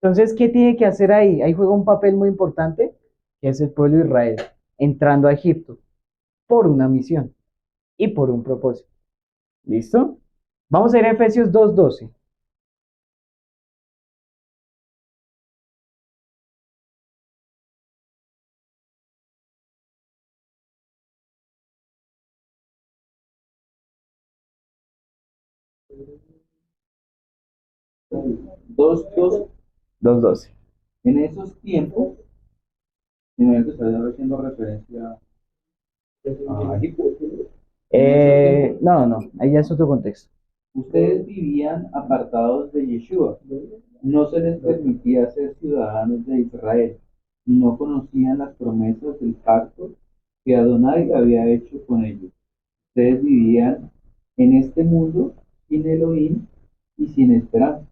Entonces, ¿qué tiene que hacer ahí? Ahí juega un papel muy importante, que es el pueblo de Israel, entrando a Egipto por una misión y por un propósito. ¿Listo? Vamos a ir a Efesios 2:12. Dos. 2:12. En esos tiempos, en el que está haciendo referencia a Egipto, No, ahí ya es otro contexto. ustedes vivían apartados de Yeshua. No se les permitía ser ciudadanos de Israel y no conocían las promesas del pacto que Adonai había hecho con ellos. Ustedes vivían en este mundo sin Elohim y sin esperanza.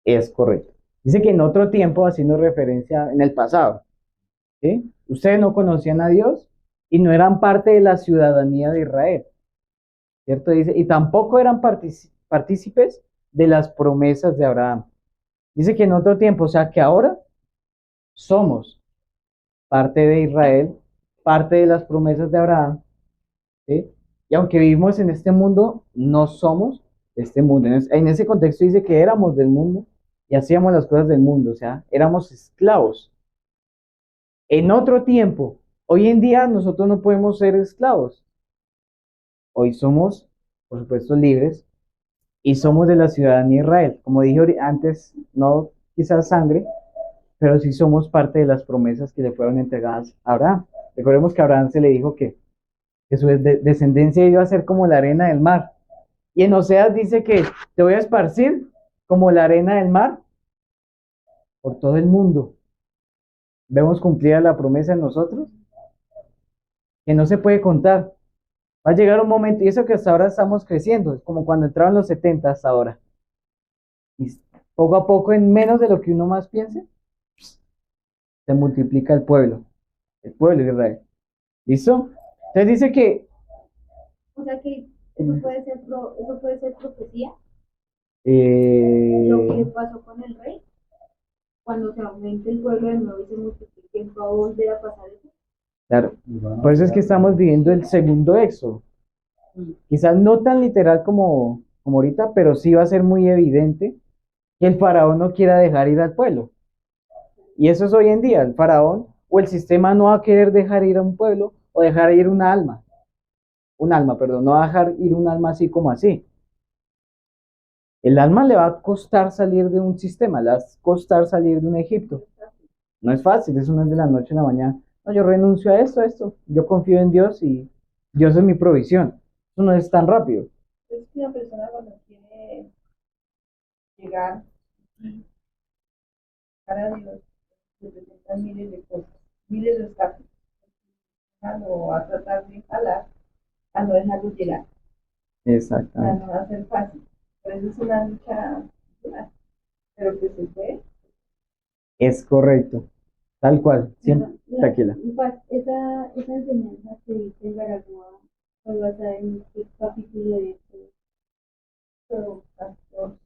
Es correcto. Dice que en otro tiempo, haciendo referencia en el pasado, ¿sí? Ustedes no conocían a Dios y no eran parte de la ciudadanía de Israel, ¿cierto? Dice, y tampoco eran partícipes de las promesas de Abraham. Dice que en otro tiempo, o sea que ahora somos parte de Israel, parte de las promesas de Abraham, ¿sí? Y aunque vivimos en este mundo, no somos de este mundo. En ese contexto dice que éramos del mundo y hacíamos las cosas del mundo, o sea, éramos esclavos. En otro tiempo, hoy en día nosotros no podemos ser esclavos. Hoy somos, por supuesto, libres y somos de la ciudadanía de Israel. Como dije antes, no quizás sangre, pero sí somos parte de las promesas que le fueron entregadas a Abraham. Recordemos que a Abraham se le dijo que su descendencia iba a ser como la arena del mar. Y en Oseas dice que te voy a esparcir como la arena del mar por todo el mundo. Vemos cumplida la promesa en nosotros, que no se puede contar. Va a llegar un momento, y eso que hasta ahora estamos creciendo, es como cuando entraban los 70 hasta ahora. Y poco a poco, en menos de lo que uno más piense, se multiplica el pueblo de Israel. ¿Listo? Entonces dice que O sea que eso puede ser, eso puede ser profecía, lo que eh, pasó con el rey, cuando se aumente el pueblo de nuevo y se multiplique, ¿va a volver a pasar eso? claro, por eso es que estamos viviendo el segundo éxodo. Quizás no tan literal como ahorita, pero sí va a ser muy evidente que el faraón no quiera dejar ir al pueblo. Y eso es hoy en día, el faraón o el sistema no va a querer dejar ir a un pueblo o dejar ir un alma, perdón, no va a dejar ir un alma así como así. El alma le va a costar salir de un sistema, le va a costar salir de un Egipto. No es fácil, eso no es de la noche a la mañana. No, yo renuncio a esto, yo confío en Dios y Dios es mi provisión. Eso no es tan rápido. Es que una persona cuando quiere llegar a Dios, le presentan miles de cosas, miles de obstáculos. Lo va a tratar de jalar, a no dejarlo llegar, a Exactamente. no va a ser fácil. Por eso es una lucha dura, pero que se puede. Es correcto. Tal cual. Siempre. La- Tranquila. esa enseñanza que dice el Baraguá, ¿cuál va a ser en qué capítulo de esto? Pero, pastor,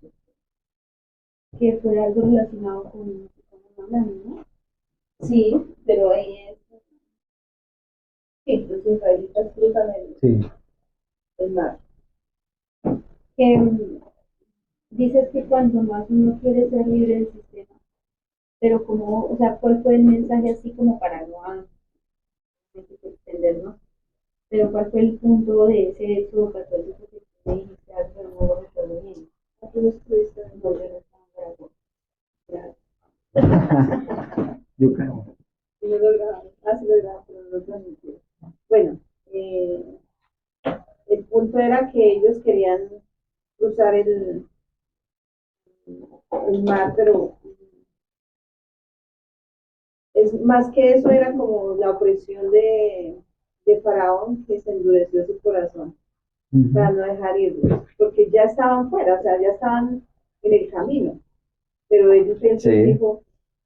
Que fue algo relacionado con lo que estamos hablando, ¿no? sí, pero ahí es, sí, los israelitas cruzan Sí. el mar. Que dices que cuando más uno quiere ser libre del sistema, pero como, o sea, ¿cuál fue el mensaje así como para no extendernos? Pero ¿cuál fue el punto de ese hecho 14 que me dijiste algo, no lo recuerdo bien? Aquí lo estuviste en No, el yo no estaba en Baraguá. Yuca. y no lo grabamos. Ah, sí lo grabamos, pero no lo transmitimos. Bueno, el punto era que ellos querían cruzar el mar, pero es más que eso, era como la opresión de Faraón que se endureció su corazón para no dejar irlos, porque ya estaban fuera, o sea, ya estaban en el camino, pero ellos siempre Sí. dijo,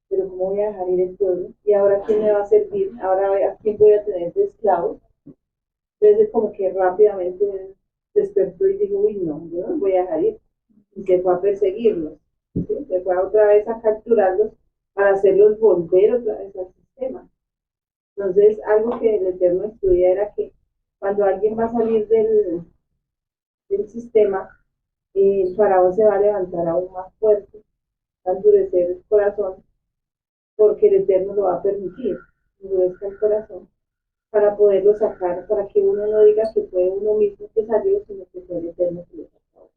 pero ¿cómo voy a dejar ir el pueblo? ¿Y ahora quién me va a servir? ¿Ahora a quién voy a tener de esclavos? Entonces como que rápidamente despertó y dijo, uy, no, yo no voy a dejar ir. Y se fue a perseguirlos, ¿sí? Se fue otra vez a capturarlos para hacerlos volver otra vez al sistema. Entonces, algo que el Eterno estudia era que cuando alguien va a salir del sistema, el faraón se va a levantar aún más fuerte, va a endurecer el corazón, porque el Eterno lo va a permitir, endurezca el corazón, para poderlo sacar, para que uno no diga que fue uno mismo que salió, sino que fue el Eterno que lo sacó.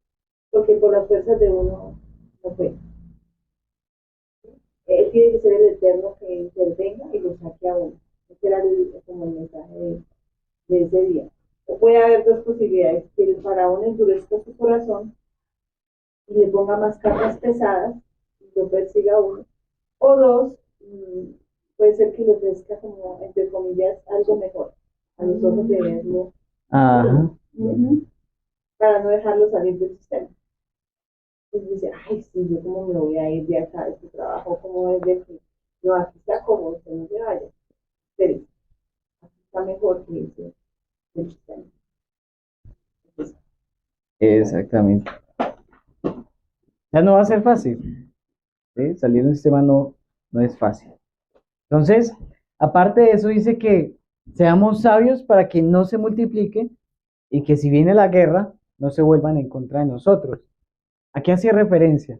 Porque por las fuerzas de uno no fue. Él tiene que ser el Eterno que intervenga y lo saque a uno. Ese era como el mensaje de ese día. O puede haber dos posibilidades, que el faraón endurezca su corazón y le ponga más cargas pesadas y lo persiga a uno. O dos, puede ser que le ofrezca como, entre comillas, algo mejor a los ojos de verlo, Ajá. para no dejarlo salir del sistema. Entonces dice, ay, sí, yo cómo me voy a ir de acá, de este trabajo, cómo es de aquí. No, aquí está cómodo, usted no se vaya. Pero aquí está mejor que ese del sistema. Exactamente. Ya no va a ser fácil. ¿Sí? Salir de un sistema no es fácil. Entonces, aparte de eso, dice que seamos sabios para que no se multiplique y que si viene la guerra, no se vuelvan en contra de nosotros. ¿A qué hacía referencia?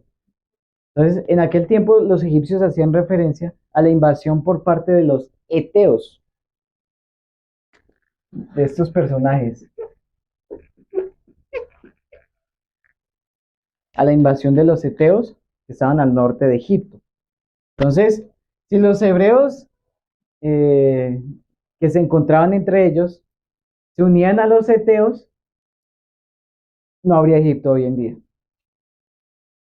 Entonces, en aquel tiempo los egipcios hacían referencia a la invasión por parte de los eteos, de estos personajes, a la invasión de los eteos que estaban al norte de Egipto. Entonces, si los hebreos que se encontraban entre ellos se unían a los eteos, no habría Egipto hoy en día.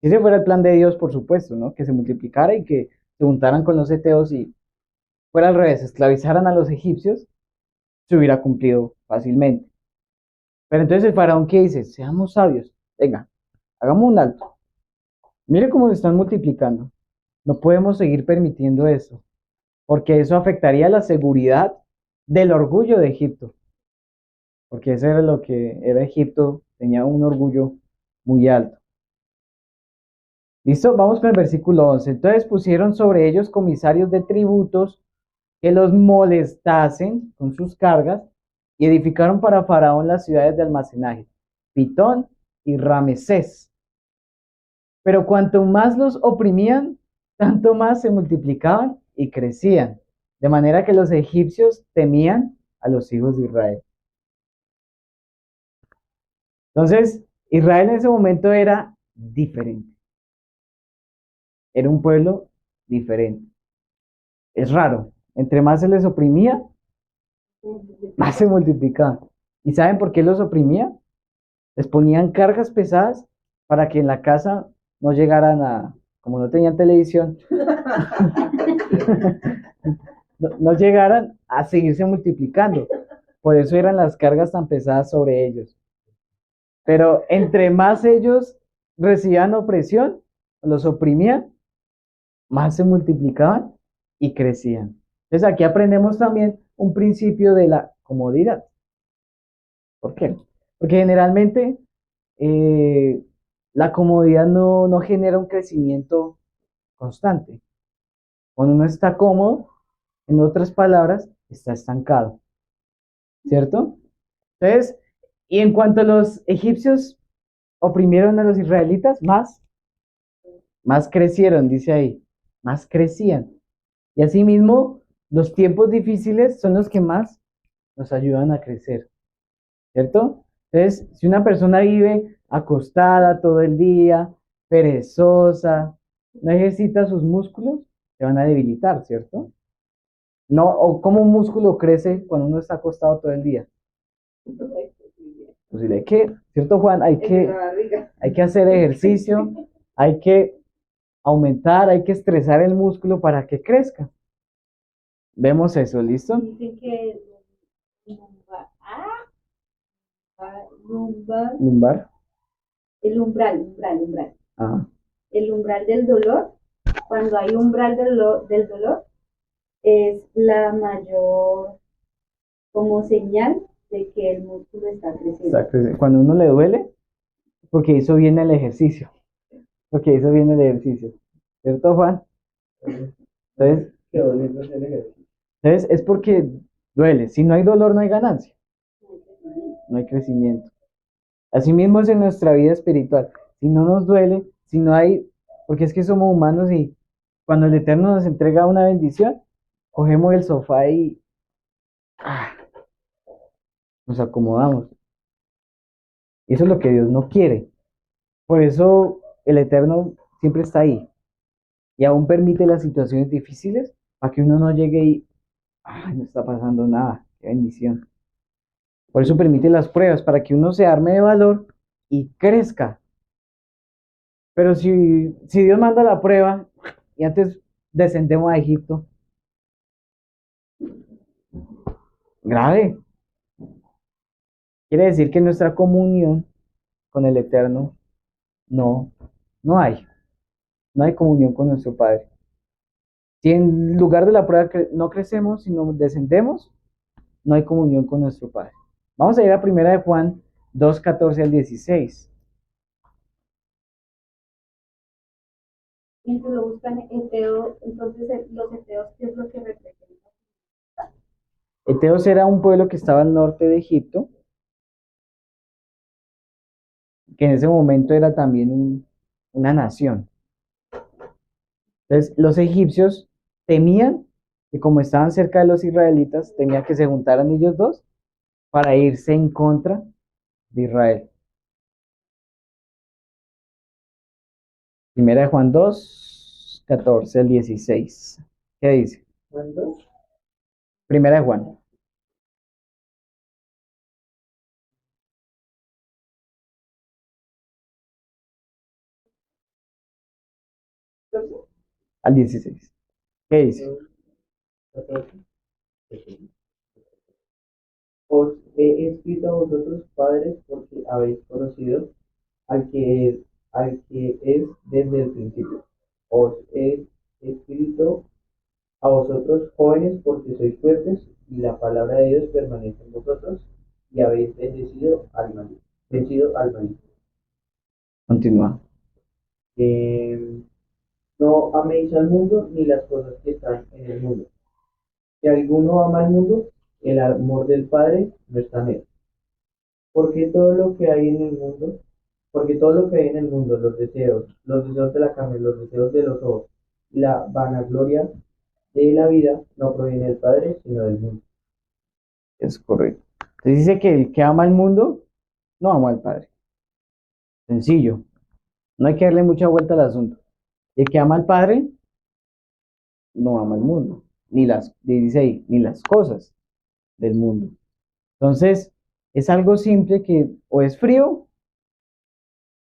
Si ese fuera el plan de Dios, por supuesto, ¿no? Que se multiplicara y que se juntaran con los eteos y fuera al revés, esclavizaran a los egipcios, se hubiera cumplido fácilmente. Pero entonces el faraón, ¿qué dice? Seamos sabios. Venga, hagamos un alto. Mire cómo se están multiplicando. No podemos seguir permitiendo eso, porque eso afectaría la seguridad del orgullo de Egipto. Porque eso era lo que era Egipto, tenía un orgullo muy alto. ¿Listo? Vamos con el versículo 11. Entonces pusieron sobre ellos comisarios de tributos que los molestasen con sus cargas y edificaron para Faraón las ciudades de almacenaje, Pitón y Ramesés. Pero cuanto más los oprimían, tanto más se multiplicaban y crecían, de manera que los egipcios temían a los hijos de Israel. Entonces, Israel en ese momento era diferente, era un pueblo diferente. Es raro, entre más se les oprimía, más se multiplicaban. ¿Y saben por qué los oprimía? Les ponían cargas pesadas para que en la casa no llegaran a, como no tenían televisión, no llegaran a seguirse multiplicando. Por eso eran las cargas tan pesadas sobre ellos. Pero entre más ellos recibían opresión, los oprimían, más se multiplicaban y crecían. Entonces aquí aprendemos también un principio de la comodidad. ¿Por qué? Porque generalmente la comodidad no genera un crecimiento constante. Cuando uno está cómodo, en otras palabras, está estancado, ¿cierto? Entonces, y en cuanto los egipcios oprimieron a los israelitas, más crecieron, dice ahí, más crecían. Y asimismo, los tiempos difíciles son los que más nos ayudan a crecer, ¿cierto? Entonces, si una persona vive acostada todo el día, perezosa, no ejercita sus músculos, se van a debilitar, ¿cierto? No, o cómo un músculo crece cuando uno está acostado todo el día. Pues hay que, ¿cierto, Juan? Hay que hacer ejercicio, hay que aumentar, hay que estresar el músculo para que crezca. Vemos eso, ¿listo? Dicen que lumbar, Lumbar. el umbral. Ah, El umbral del dolor, cuando hay umbral del dolor, es la mayor como señal de que el músculo está creciendo. cuando uno le duele, porque hizo bien el ejercicio. Porque hizo bien el ejercicio. ¿Cierto, Juan? Entonces, Qué bonito hacer ejercicio. entonces es porque duele. Si no hay dolor, no hay ganancia. No hay crecimiento. Asimismo es en nuestra vida espiritual. Si no nos duele, si no hay, porque es que somos humanos y cuando el Eterno nos entrega una bendición, cogemos el sofá y nos acomodamos. Y eso es lo que Dios no quiere. Por eso el Eterno siempre está ahí. Y aún permite las situaciones difíciles para que uno no llegue y, no está pasando nada. Qué bendición. Por eso permite las pruebas, para que uno se arme de valor y crezca. Pero si Dios manda la prueba y antes descendemos a Egipto, grave. Quiere decir que nuestra comunión con el Eterno no, no hay. No hay comunión con nuestro Padre. Si en lugar de la prueba no crecemos, sino descendemos, no hay comunión con nuestro Padre. Vamos a ir a primera de Juan 2:14 al 16. Mientras lo buscan eteo, entonces los eteos, ¿qué es lo que representan? Eteos era un pueblo que estaba al norte de Egipto, que en ese momento era también una nación. Entonces, los egipcios temían que como estaban cerca de los israelitas, temían que se juntaran ellos dos para irse en contra de Israel. Primera de Juan 2:14 al 16. ¿Qué dice? ¿Cuándo? Primera de Juan. Al 16. ¿Qué dice? 14. Os he escrito a vosotros, padres, porque habéis conocido al que es desde el principio. Os he escrito a vosotros, jóvenes, porque sois fuertes y la palabra de Dios permanece en vosotros y habéis vencido al maligno. Continúa. Eh, no améis al mundo ni las cosas que están en el mundo. Si alguno ama al mundo, el amor del Padre no está en él. Porque todo lo que hay en el mundo, porque todo lo que hay en el mundo, los deseos de la carne, los deseos de los ojos y la vanagloria de la vida no proviene del Padre, sino del mundo. Es correcto. Entonces dice que el que ama al mundo no ama al Padre. Sencillo. No hay que darle mucha vuelta al asunto. El que ama al Padre no ama al mundo, dice ahí, ni las cosas del mundo. Entonces, es algo simple que o es frío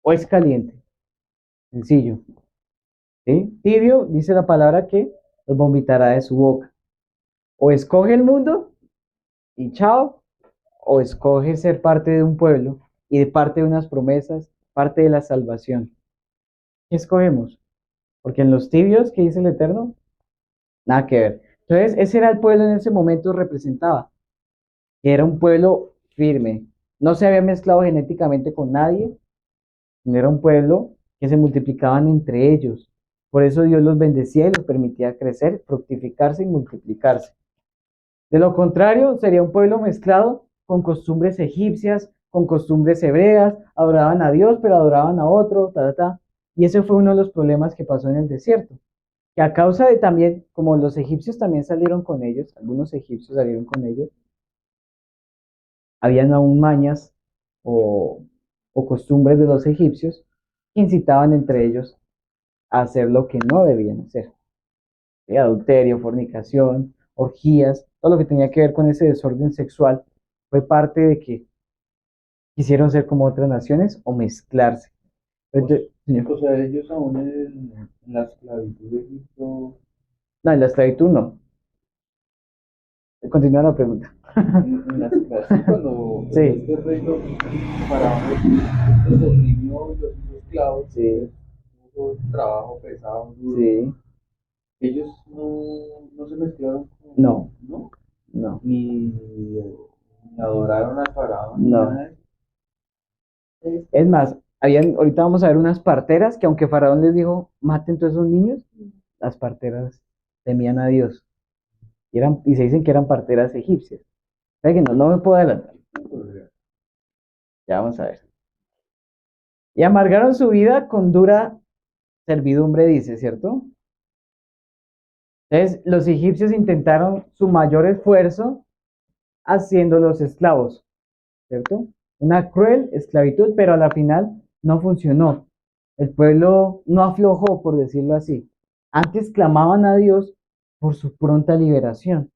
o es caliente. Sencillo. ¿Sí? Tibio, dice la palabra que los vomitará de su boca. O escoge el mundo y chao, o escoge ser parte de un pueblo y de parte de unas promesas, parte de la salvación. ¿Qué escogemos? Porque en los tibios, ¿qué dice el Eterno? Nada que ver. Entonces, ese era el pueblo en ese momento representaba, que era un pueblo firme. No se había mezclado genéticamente con nadie, sino era un pueblo que se multiplicaban entre ellos. Por eso Dios los bendecía y los permitía crecer, fructificarse y multiplicarse. De lo contrario, sería un pueblo mezclado con costumbres egipcias, con costumbres hebreas, adoraban a Dios, pero adoraban a otro, ta, ta, ta. Y ese fue uno de los problemas que pasó en el desierto. Que a causa de también, como los egipcios también salieron con ellos, algunos egipcios salieron con ellos, habían aún mañas o, o costumbres de los egipcios que incitaban entre ellos a hacer lo que no debían hacer. Adulterio, fornicación, orgías, todo lo que tenía que ver con ese desorden sexual, fue parte de que quisieron ser como otras naciones o mezclarse. Señor, O sea, ellos aún en la esclavitud de Egipto, no, en la esclavitud no. Continúa la pregunta. en la esclavitud, cuando Sí. este reino faraón los oprimió y los hizo esclavos, Sí. hubo trabajo pesado, duro. Sí, Ellos no se mezclaron con, No. ¿no? no, Ni adoraron al faraón, ni No. nada de eso. Es más, ahorita vamos a ver unas parteras que aunque Faraón les dijo, maten todos esos niños, las parteras temían a Dios. Y se dicen que eran parteras egipcias. O sea que no me puedo adelantar. Ya vamos a ver. Y amargaron su vida con dura servidumbre, dice, ¿cierto? Entonces, los egipcios intentaron su mayor esfuerzo haciéndolos esclavos, ¿cierto? Una cruel esclavitud, pero a la final no funcionó. El pueblo no aflojó, por decirlo así. Antes clamaban a Dios por su pronta liberación,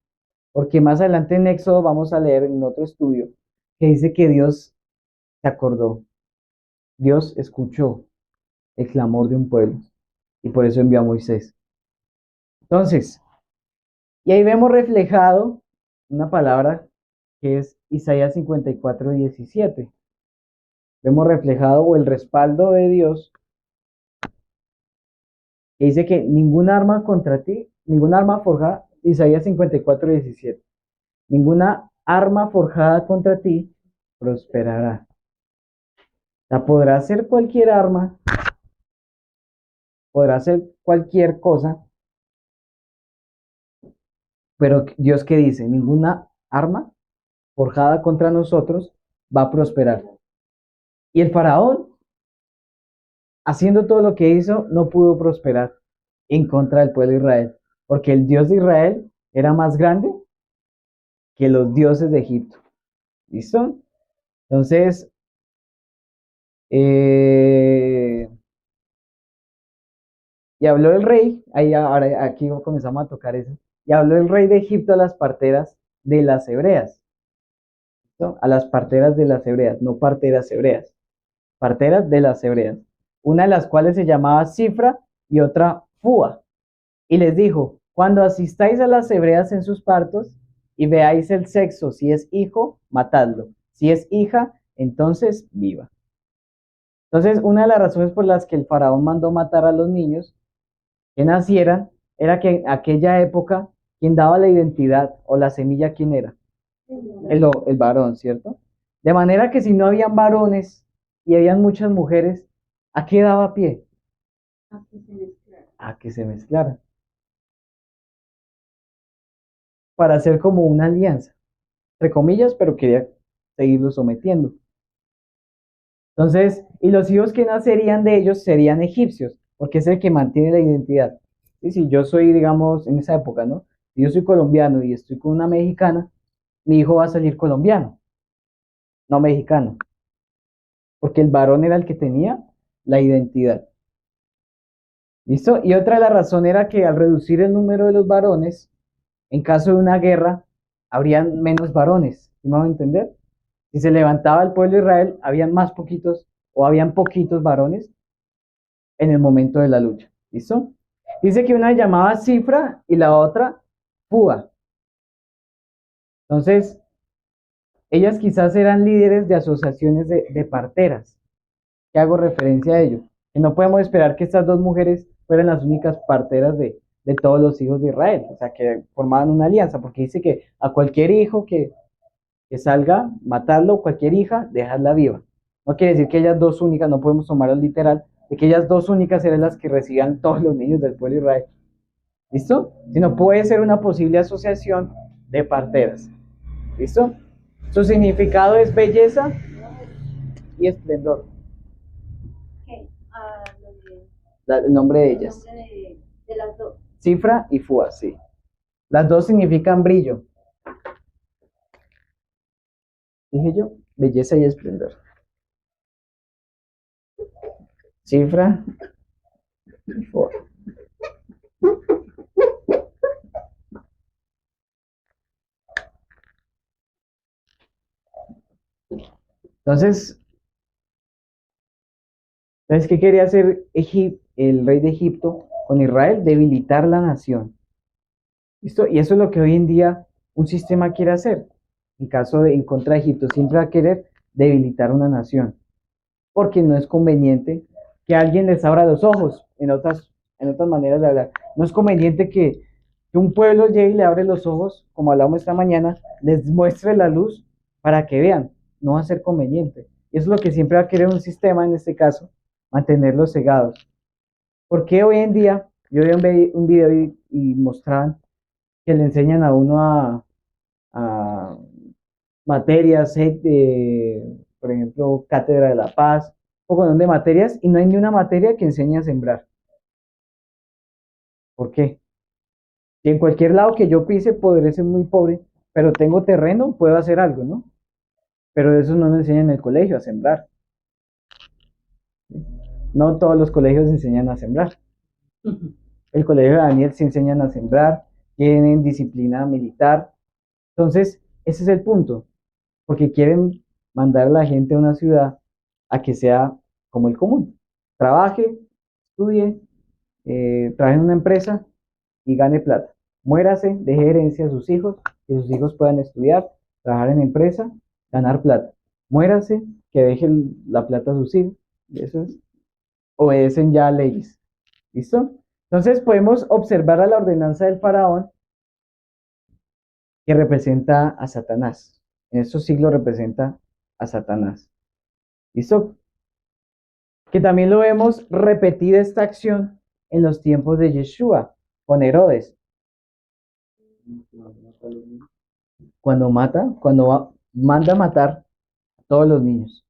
porque más adelante en Éxodo vamos a leer en otro estudio que dice que Dios se acordó, Dios escuchó el clamor de un pueblo y por eso envió a Moisés. Entonces, y ahí vemos reflejado una palabra que es Isaías 54:17. Vemos reflejado o el respaldo de Dios que dice que ningún arma contra ti, ninguna arma forjada, Isaías 54:17, ninguna arma forjada contra ti prosperará. O sea, podrá ser cualquier arma, podrá ser cualquier cosa, pero Dios que dice, ninguna arma forjada contra nosotros va a prosperar. Y el faraón, haciendo todo lo que hizo, no pudo prosperar en contra del pueblo de Israel, porque el Dios de Israel era más grande que los dioses de Egipto. ¿Listo? Entonces, y habló el rey, ahí ahora aquí comenzamos a tocar eso, y habló el rey de Egipto a las parteras de las hebreas, ¿no? A las parteras de las hebreas, no parteras hebreas, parteras de las hebreas, una de las cuales se llamaba Cifra y otra Fua, y les dijo, cuando asistáis a las hebreas en sus partos y veáis el sexo, si es hijo, matadlo, si es hija, entonces viva. Entonces, una de las razones por las que el faraón mandó matar a los niños que nacieran era que en aquella época quien daba la identidad o la semilla, ¿quién era? El varón, ¿cierto? De manera que si no habían varones y habían muchas mujeres, ¿a qué daba pie? A que se mezclaran. Para hacer como una alianza, entre comillas, pero quería seguirlo sometiendo. Entonces, y los hijos que nacerían de ellos serían egipcios, porque es el que mantiene la identidad. Y si yo soy, digamos, en esa época, ¿no? Si yo soy colombiano y estoy con una mexicana, mi hijo va a salir colombiano, no mexicano, porque el varón era el que tenía la identidad. ¿Listo? Y otra de las razones era que al reducir el número de los varones, en caso de una guerra, habrían menos varones. ¿Sí me van a entender? Si se levantaba el pueblo de Israel, habían más poquitos o habían poquitos varones en el momento de la lucha. ¿Listo? Dice que una llamaba Cifra y la otra Púa. Entonces, ellas quizás eran líderes de asociaciones de parteras. ¿Qué hago referencia a ello? Que no podemos esperar que estas dos mujeres fueran las únicas parteras de todos los hijos de Israel. O sea, que formaban una alianza, porque dice que a cualquier hijo que salga, matarlo, cualquier hija, dejarla viva. No quiere decir que ellas dos únicas, no podemos tomarlo literal, de que ellas dos únicas eran las que recibían todos los niños del pueblo de Israel. ¿Listo? Sino puede ser una posible asociación de parteras. ¿Listo? Su significado es belleza y esplendor. ¿Qué? Ah, lo de, El nombre de el ellas. nombre de las dos. Cifra y Fua, sí. Las dos significan brillo. Dije yo, belleza y esplendor. Cifra y Fua. Entonces, ¿sabes qué quería hacer el rey de Egipto con Israel? Debilitar la nación. ¿Listo? Y eso es lo que hoy en día un sistema quiere hacer. En contra de Egipto, siempre va a querer debilitar una nación. Porque no es conveniente que alguien les abra los ojos, en otras maneras de hablar. No es conveniente que un pueblo llegue y le abre los ojos, como hablamos esta mañana, les muestre la luz para que vean. No va a ser conveniente. Y eso es lo que siempre va a querer un sistema, en este caso, mantenerlos cegados. Porque hoy en día, yo vi un video y mostraban que le enseñan a uno a materias, por ejemplo, Cátedra de la Paz, o con de materias, y no hay ni una materia que enseñe a sembrar. ¿Por qué? Si en cualquier lado que yo pise podré ser muy pobre, pero tengo terreno, puedo hacer algo, ¿no? Pero eso no nos enseñan en el colegio, a sembrar. No todos los colegios enseñan a sembrar. El colegio de Daniel sí enseñan a sembrar, tienen disciplina militar. Entonces, ese es el punto, porque quieren mandar a la gente a una ciudad a que sea como el común. Trabaje, estudie, trabaje en una empresa y gane plata. Muérase, deje herencia a sus hijos, que sus hijos puedan estudiar, trabajar en empresa, ganar plata. Muérase, que deje la plata a sus hijos. Y eso es, obedecen ya leyes. ¿Listo? Entonces podemos observar a la ordenanza del faraón que representa a Satanás. En estos siglos representa a Satanás. ¿Listo? Que también lo vemos repetida esta acción en los tiempos de Yeshua con Herodes. Manda a matar a todos los niños.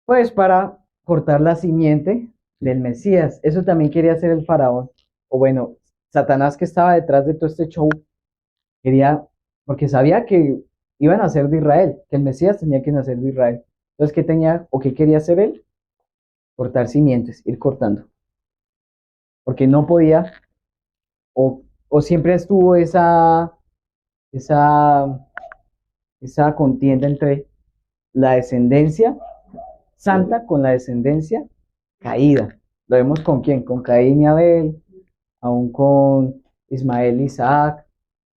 Pues para cortar la simiente del Mesías. Eso también quería hacer el faraón. O bueno, Satanás, que estaba detrás de todo este show, quería, porque sabía que iban a nacer de Israel, que el Mesías tenía que nacer de Israel. Entonces, ¿qué tenía o qué quería hacer él? Cortar simientes, ir cortando. Porque no podía, o siempre estuvo esa, esa contienda entre la descendencia santa con la descendencia caída. ¿Lo vemos con quién? Con Caín y Abel, aún con Ismael, Isaac,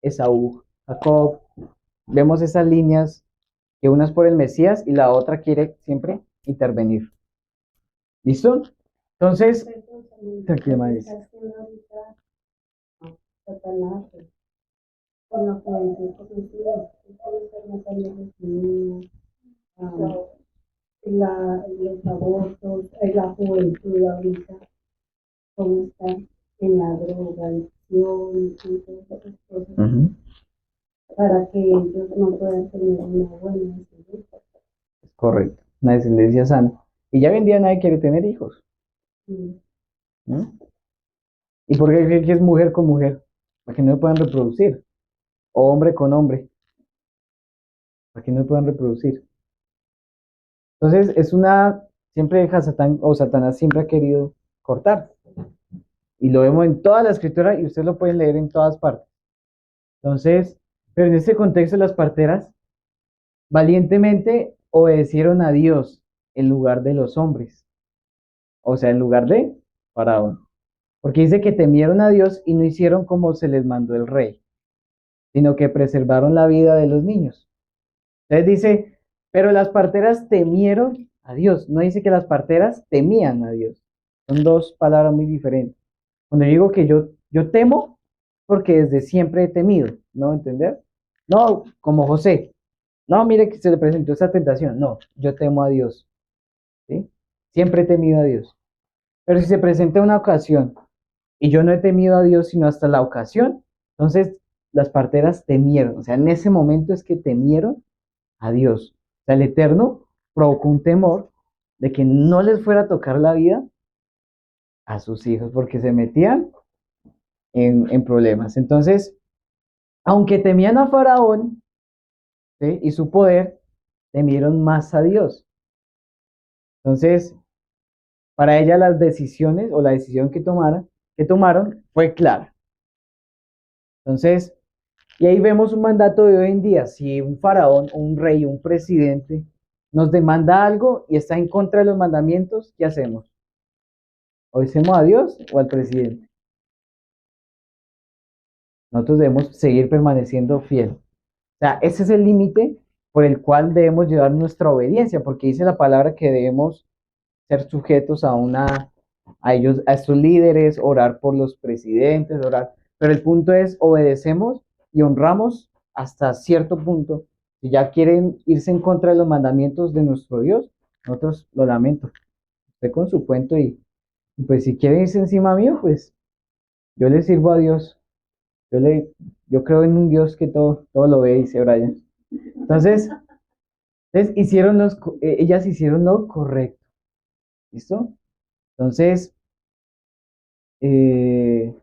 Esaú, Jacob. Vemos esas líneas que una es por el Mesías y la otra quiere siempre intervenir. ¿Listo? Entonces, tranquila, Maris. Satanás, con la juventud, los abortos, la juventud ahorita, cómo están en la drogadicción y todas esas cosas, para que ellos no puedan tener una buena descendencia. Correcto, una descendencia sana. Y ya hoy en día nadie quiere tener hijos. Mm. ¿No? ¿Y por qué cree que es mujer con mujer? Para que no se puedan reproducir. O hombre con hombre, para que no se puedan reproducir. Entonces, siempre Satán o Satanás siempre ha querido cortar. Y lo vemos en toda la escritura y ustedes lo pueden leer en todas partes. Entonces, pero en este contexto las parteras valientemente obedecieron a Dios en lugar de los hombres. O sea, en lugar de Faraón. Porque dice que temieron a Dios y no hicieron como se les mandó el rey, sino que preservaron la vida de los niños. Entonces dice, pero las parteras temieron a Dios. No dice que las parteras temían a Dios. Son dos palabras muy diferentes. Cuando yo digo que yo temo, porque desde siempre he temido, ¿no? ¿Entender? No, como José. No, mire que se le presentó esa tentación. No, yo temo a Dios, ¿sí? Siempre he temido a Dios. Pero si se presenta una ocasión y yo no he temido a Dios sino hasta la ocasión, entonces las parteras temieron. O sea, en ese momento es que temieron a Dios. O sea, el Eterno provocó un temor de que no les fuera a tocar la vida a sus hijos porque se metían en problemas. Entonces, aunque temían a Faraón, ¿sí? Y su poder, temieron más a Dios. Entonces, para ella las decisiones o la decisión que tomaron fue clara. Entonces, y ahí vemos un mandato de hoy en día. Si un faraón, un rey, un presidente nos demanda algo y está en contra de los mandamientos, ¿qué hacemos? ¿Obedecemos a Dios o al presidente? Nosotros debemos seguir permaneciendo fiel. O sea, ese es el límite por el cual debemos llevar nuestra obediencia, porque dice la palabra que debemos ser sujetos a ellos, a estos líderes, orar por los presidentes, orar. Pero el punto es, obedecemos y honramos hasta cierto punto. Si ya quieren irse en contra de los mandamientos de nuestro Dios, nosotros lo lamento. Usted con su cuento y pues si quieren irse encima mío, pues yo le sirvo a Dios. Yo le, yo creo en un Dios que todo lo ve, dice Brian. Entonces, ellas hicieron lo correcto. ¿Listo? Entonces, eh,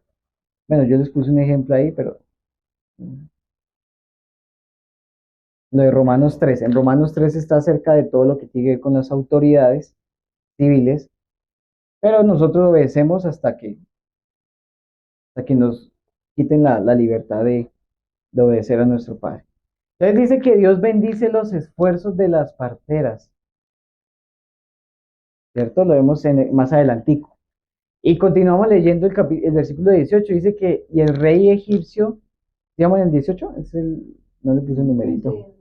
bueno, yo les puse un ejemplo ahí, pero lo de Romanos 3. En Romanos 3 está acerca de todo lo que tiene que ver con las autoridades civiles, pero nosotros obedecemos hasta que nos quiten la libertad de obedecer a nuestro Padre. Entonces dice que Dios bendice los esfuerzos de las parteras, ¿cierto? Lo vemos más adelantico. Y continuamos leyendo el versículo 18, dice que, y el rey egipcio, digamos en el 18, no le puse el numerito.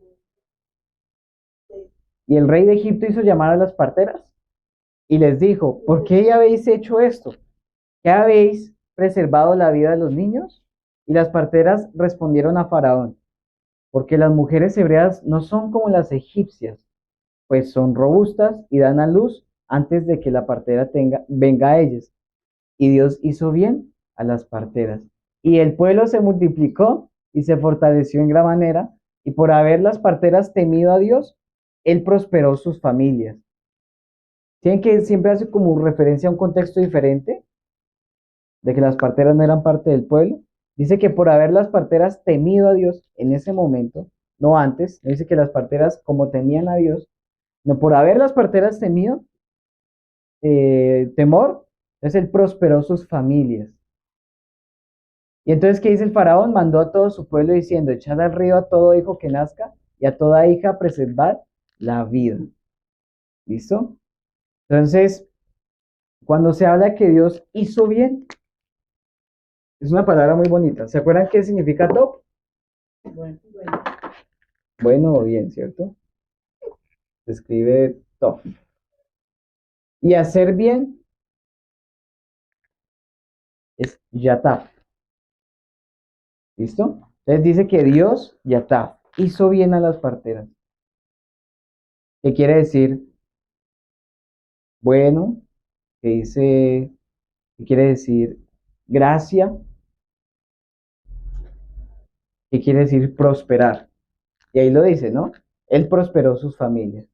Y el rey de Egipto hizo llamar a las parteras y les dijo, ¿por qué habéis hecho esto? ¿Qué habéis preservado la vida de los niños? Y las parteras respondieron a Faraón, porque las mujeres hebreas no son como las egipcias, pues son robustas y dan a luz antes de que la partera venga a ellas. Y Dios hizo bien a las parteras. Y el pueblo se multiplicó y se fortaleció en gran manera, y por haber las parteras temido a Dios, él prosperó sus familias. Tienen que siempre hace como referencia a un contexto diferente, de que las parteras no eran parte del pueblo. Dice que por haber las parteras temido a Dios en ese momento, no antes, no dice que las parteras como temían a Dios, no por haber las parteras temido, temor, entonces él prosperó sus familias. Y entonces, ¿qué dice el faraón? Mandó a todo su pueblo diciendo, echad al río a todo hijo que nazca y a toda hija preservad la vida. ¿Listo? Entonces, cuando se habla que Dios hizo bien, es una palabra muy bonita. ¿Se acuerdan qué significa top? Bueno, Bueno o bien, ¿cierto? Se escribe top. Y hacer bien es yataf. ¿Listo? Entonces dice que Dios, yataf, hizo bien a las parteras. ¿Qué quiere decir? Bueno, ¿qué quiere decir? Gracia, ¿qué quiere decir prosperar? Y ahí lo dice, ¿no? Él prosperó sus familias.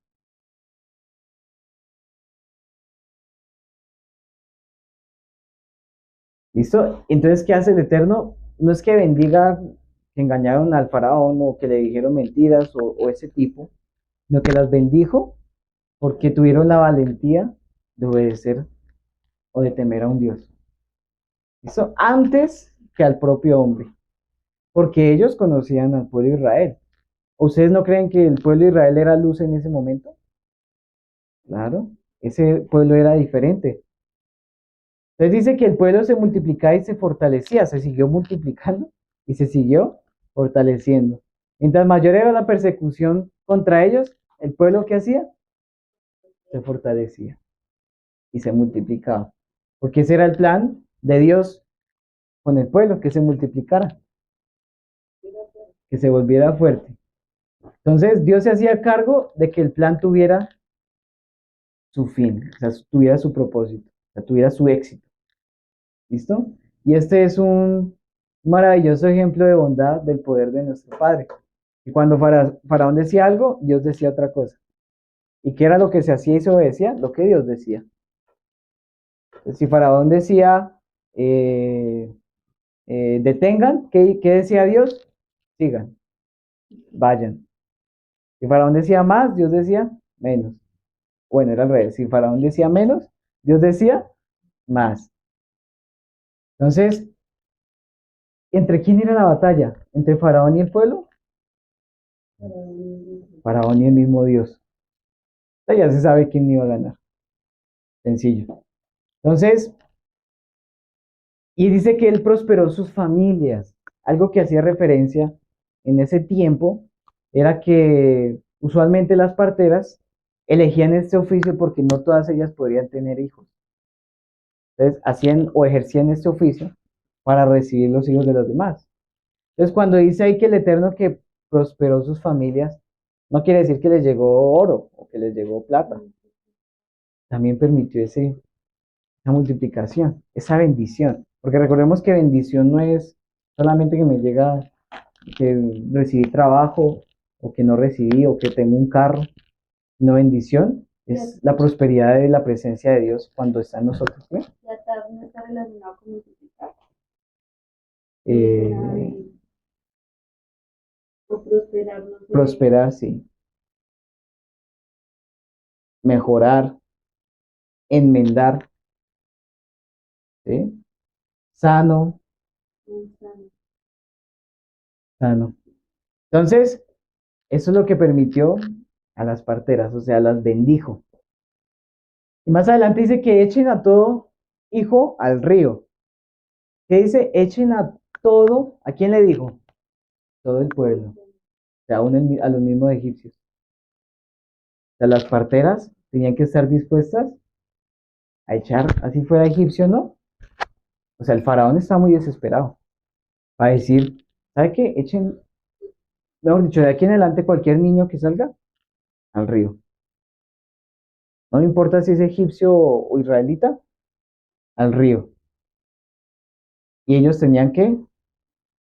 ¿Listo? Entonces, ¿qué hace el Eterno? No es que bendiga que engañaron al faraón o que le dijeron mentiras o ese tipo, sino que las bendijo porque tuvieron la valentía de obedecer o de temer a un Dios. ¿Listo? Antes que al propio hombre, porque ellos conocían al pueblo de Israel. ¿Ustedes no creen que el pueblo de Israel era luz en ese momento? Claro, ese pueblo era diferente. Entonces dice que el pueblo se multiplicaba y se fortalecía, se siguió multiplicando y se siguió fortaleciendo. Mientras mayor era la persecución contra ellos, el pueblo que hacía se fortalecía y se multiplicaba. Porque ese era el plan de Dios con el pueblo, que se multiplicara, que se volviera fuerte. Entonces Dios se hacía cargo de que el plan tuviera su fin, o sea, tuviera su propósito, o sea, tuviera su éxito. ¿Listo? Y este es un maravilloso ejemplo de bondad del poder de nuestro Padre. Y cuando Faraón decía algo, Dios decía otra cosa. ¿Y qué era lo que se hacía y se obedecía? Lo que Dios decía. Entonces, si Faraón decía, detengan, ¿qué decía Dios? Sigan, vayan. Si Faraón decía más, Dios decía menos. Bueno, era al revés. Si Faraón decía menos, Dios decía más. Entonces, ¿entre quién era la batalla? ¿Entre Faraón y el pueblo? Faraón y el mismo Dios. Ya se sabe quién iba a ganar. Sencillo. Entonces, y dice que él prosperó sus familias. Algo que hacía referencia en ese tiempo era que usualmente las parteras elegían este oficio porque no todas ellas podrían tener hijos. Entonces, hacían o ejercían este oficio para recibir los hijos de los demás. Entonces, cuando dice ahí que el Eterno que prosperó sus familias, no quiere decir que les llegó oro o que les llegó plata. También permitió esa multiplicación, esa bendición. Porque recordemos que bendición no es solamente que me llega, que recibí trabajo o que no recibí o que tengo un carro. No, bendición es la prosperidad de la presencia de Dios cuando está en nosotros, ¿no? No está relacionado con multiplicar. Eh, O prosperar, no sé. prosperar, sí. Mejorar, enmendar, ¿sí? Sano, sano. Entonces, eso es lo que permitió a las parteras, o sea, las bendijo. Y más adelante dice que echen a todo hijo al río. ¿Qué dice? Echen a todo, ¿a quién le dijo? Todo el pueblo, o sea, a los mismos egipcios. O sea, las parteras tenían que estar dispuestas a echar, así fuera egipcio, ¿no? O sea, el faraón está muy desesperado para decir, ¿sabe qué? Echen, mejor dicho, de aquí en adelante cualquier niño que salga al río. No me importa si es egipcio o israelita, al río. Y ellos tenían que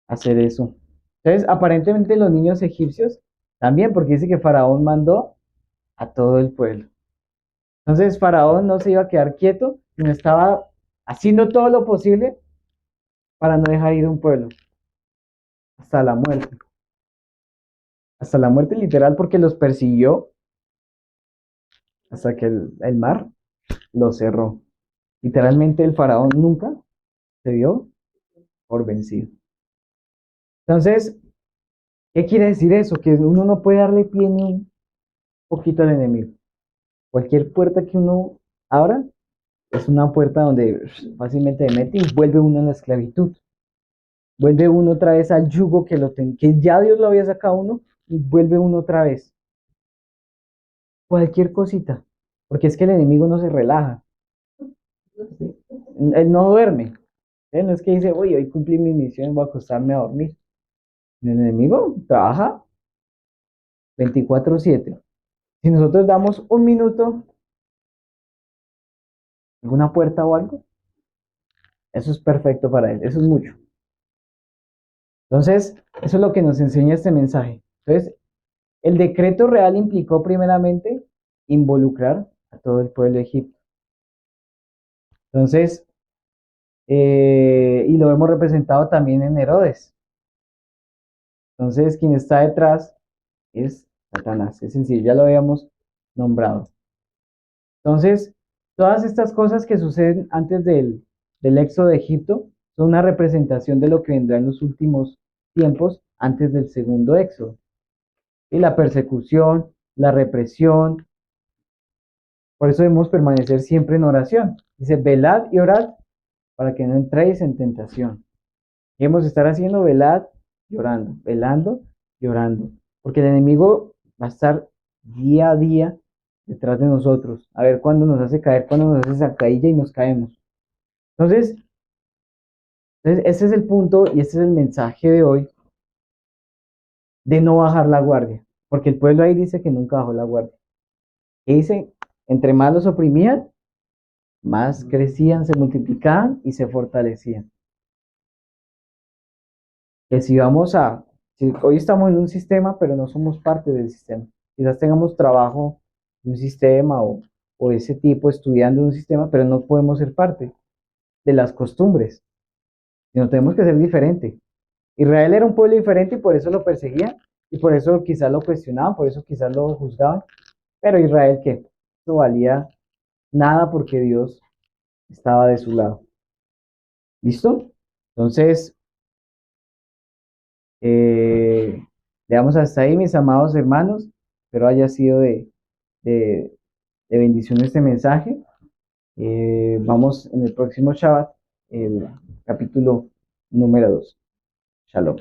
hacer eso. Entonces, aparentemente los niños egipcios también, porque dice que Faraón mandó a todo el pueblo. Entonces, Faraón no se iba a quedar quieto, sino estaba haciendo todo lo posible para no dejar ir un pueblo hasta la muerte. Hasta la muerte literal, porque los persiguió hasta que el mar los cerró. Literalmente el faraón nunca se dio por vencido. Entonces, ¿qué quiere decir eso? Que uno no puede darle pie ni un poquito al enemigo. Cualquier puerta que uno abra es una puerta donde fácilmente se mete y vuelve uno en la esclavitud. Vuelve uno otra vez al yugo que ya Dios lo había sacado a uno y vuelve uno otra vez. Cualquier cosita. Porque es que el enemigo no se relaja. ¿Sí? Él no duerme. No es que dice, oye, hoy cumplí mi misión, voy a acostarme a dormir. El enemigo trabaja 24/7. Si nosotros damos un minuto, alguna puerta o algo, eso es perfecto para él, eso es mucho. Entonces, eso es lo que nos enseña este mensaje. Entonces, el decreto real implicó primeramente involucrar a todo el pueblo de Egipto. Entonces, y lo hemos representado también en Herodes. Entonces, quien está detrás es Satanás. Es sencillo, ya lo habíamos nombrado. Entonces, todas estas cosas que suceden antes del éxodo de Egipto son una representación de lo que vendrá en los últimos tiempos antes del segundo éxodo. Y la persecución, la represión. Por eso debemos permanecer siempre en oración. Dice, velad y orad para que no entréis en tentación. ¿Qué debemos estar haciendo? Velad y orando, velando y orando. Porque el enemigo va a estar día a día detrás de nosotros, a ver cuándo nos hace caer, cuándo nos hace zancadilla y nos caemos. Entonces, ese es el punto y este es el mensaje de hoy, de no bajar la guardia, porque el pueblo ahí dice que nunca bajó la guardia. Y dice, entre más los oprimían, más crecían, se multiplicaban y se fortalecían. Que si hoy estamos en un sistema, pero no somos parte del sistema. Quizás tengamos trabajo de un sistema o ese tipo, estudiando un sistema, pero no podemos ser parte de las costumbres, sino tenemos que ser diferente. Israel era un pueblo diferente y por eso lo perseguían, y por eso quizás lo cuestionaban, por eso quizás lo juzgaban, pero Israel, ¿qué? No valía nada porque Dios estaba de su lado. ¿Listo? Entonces, le damos hasta ahí, mis amados hermanos. Espero haya sido de, de bendición este mensaje. Vamos en el próximo Shabbat, el capítulo número 2. Shalom.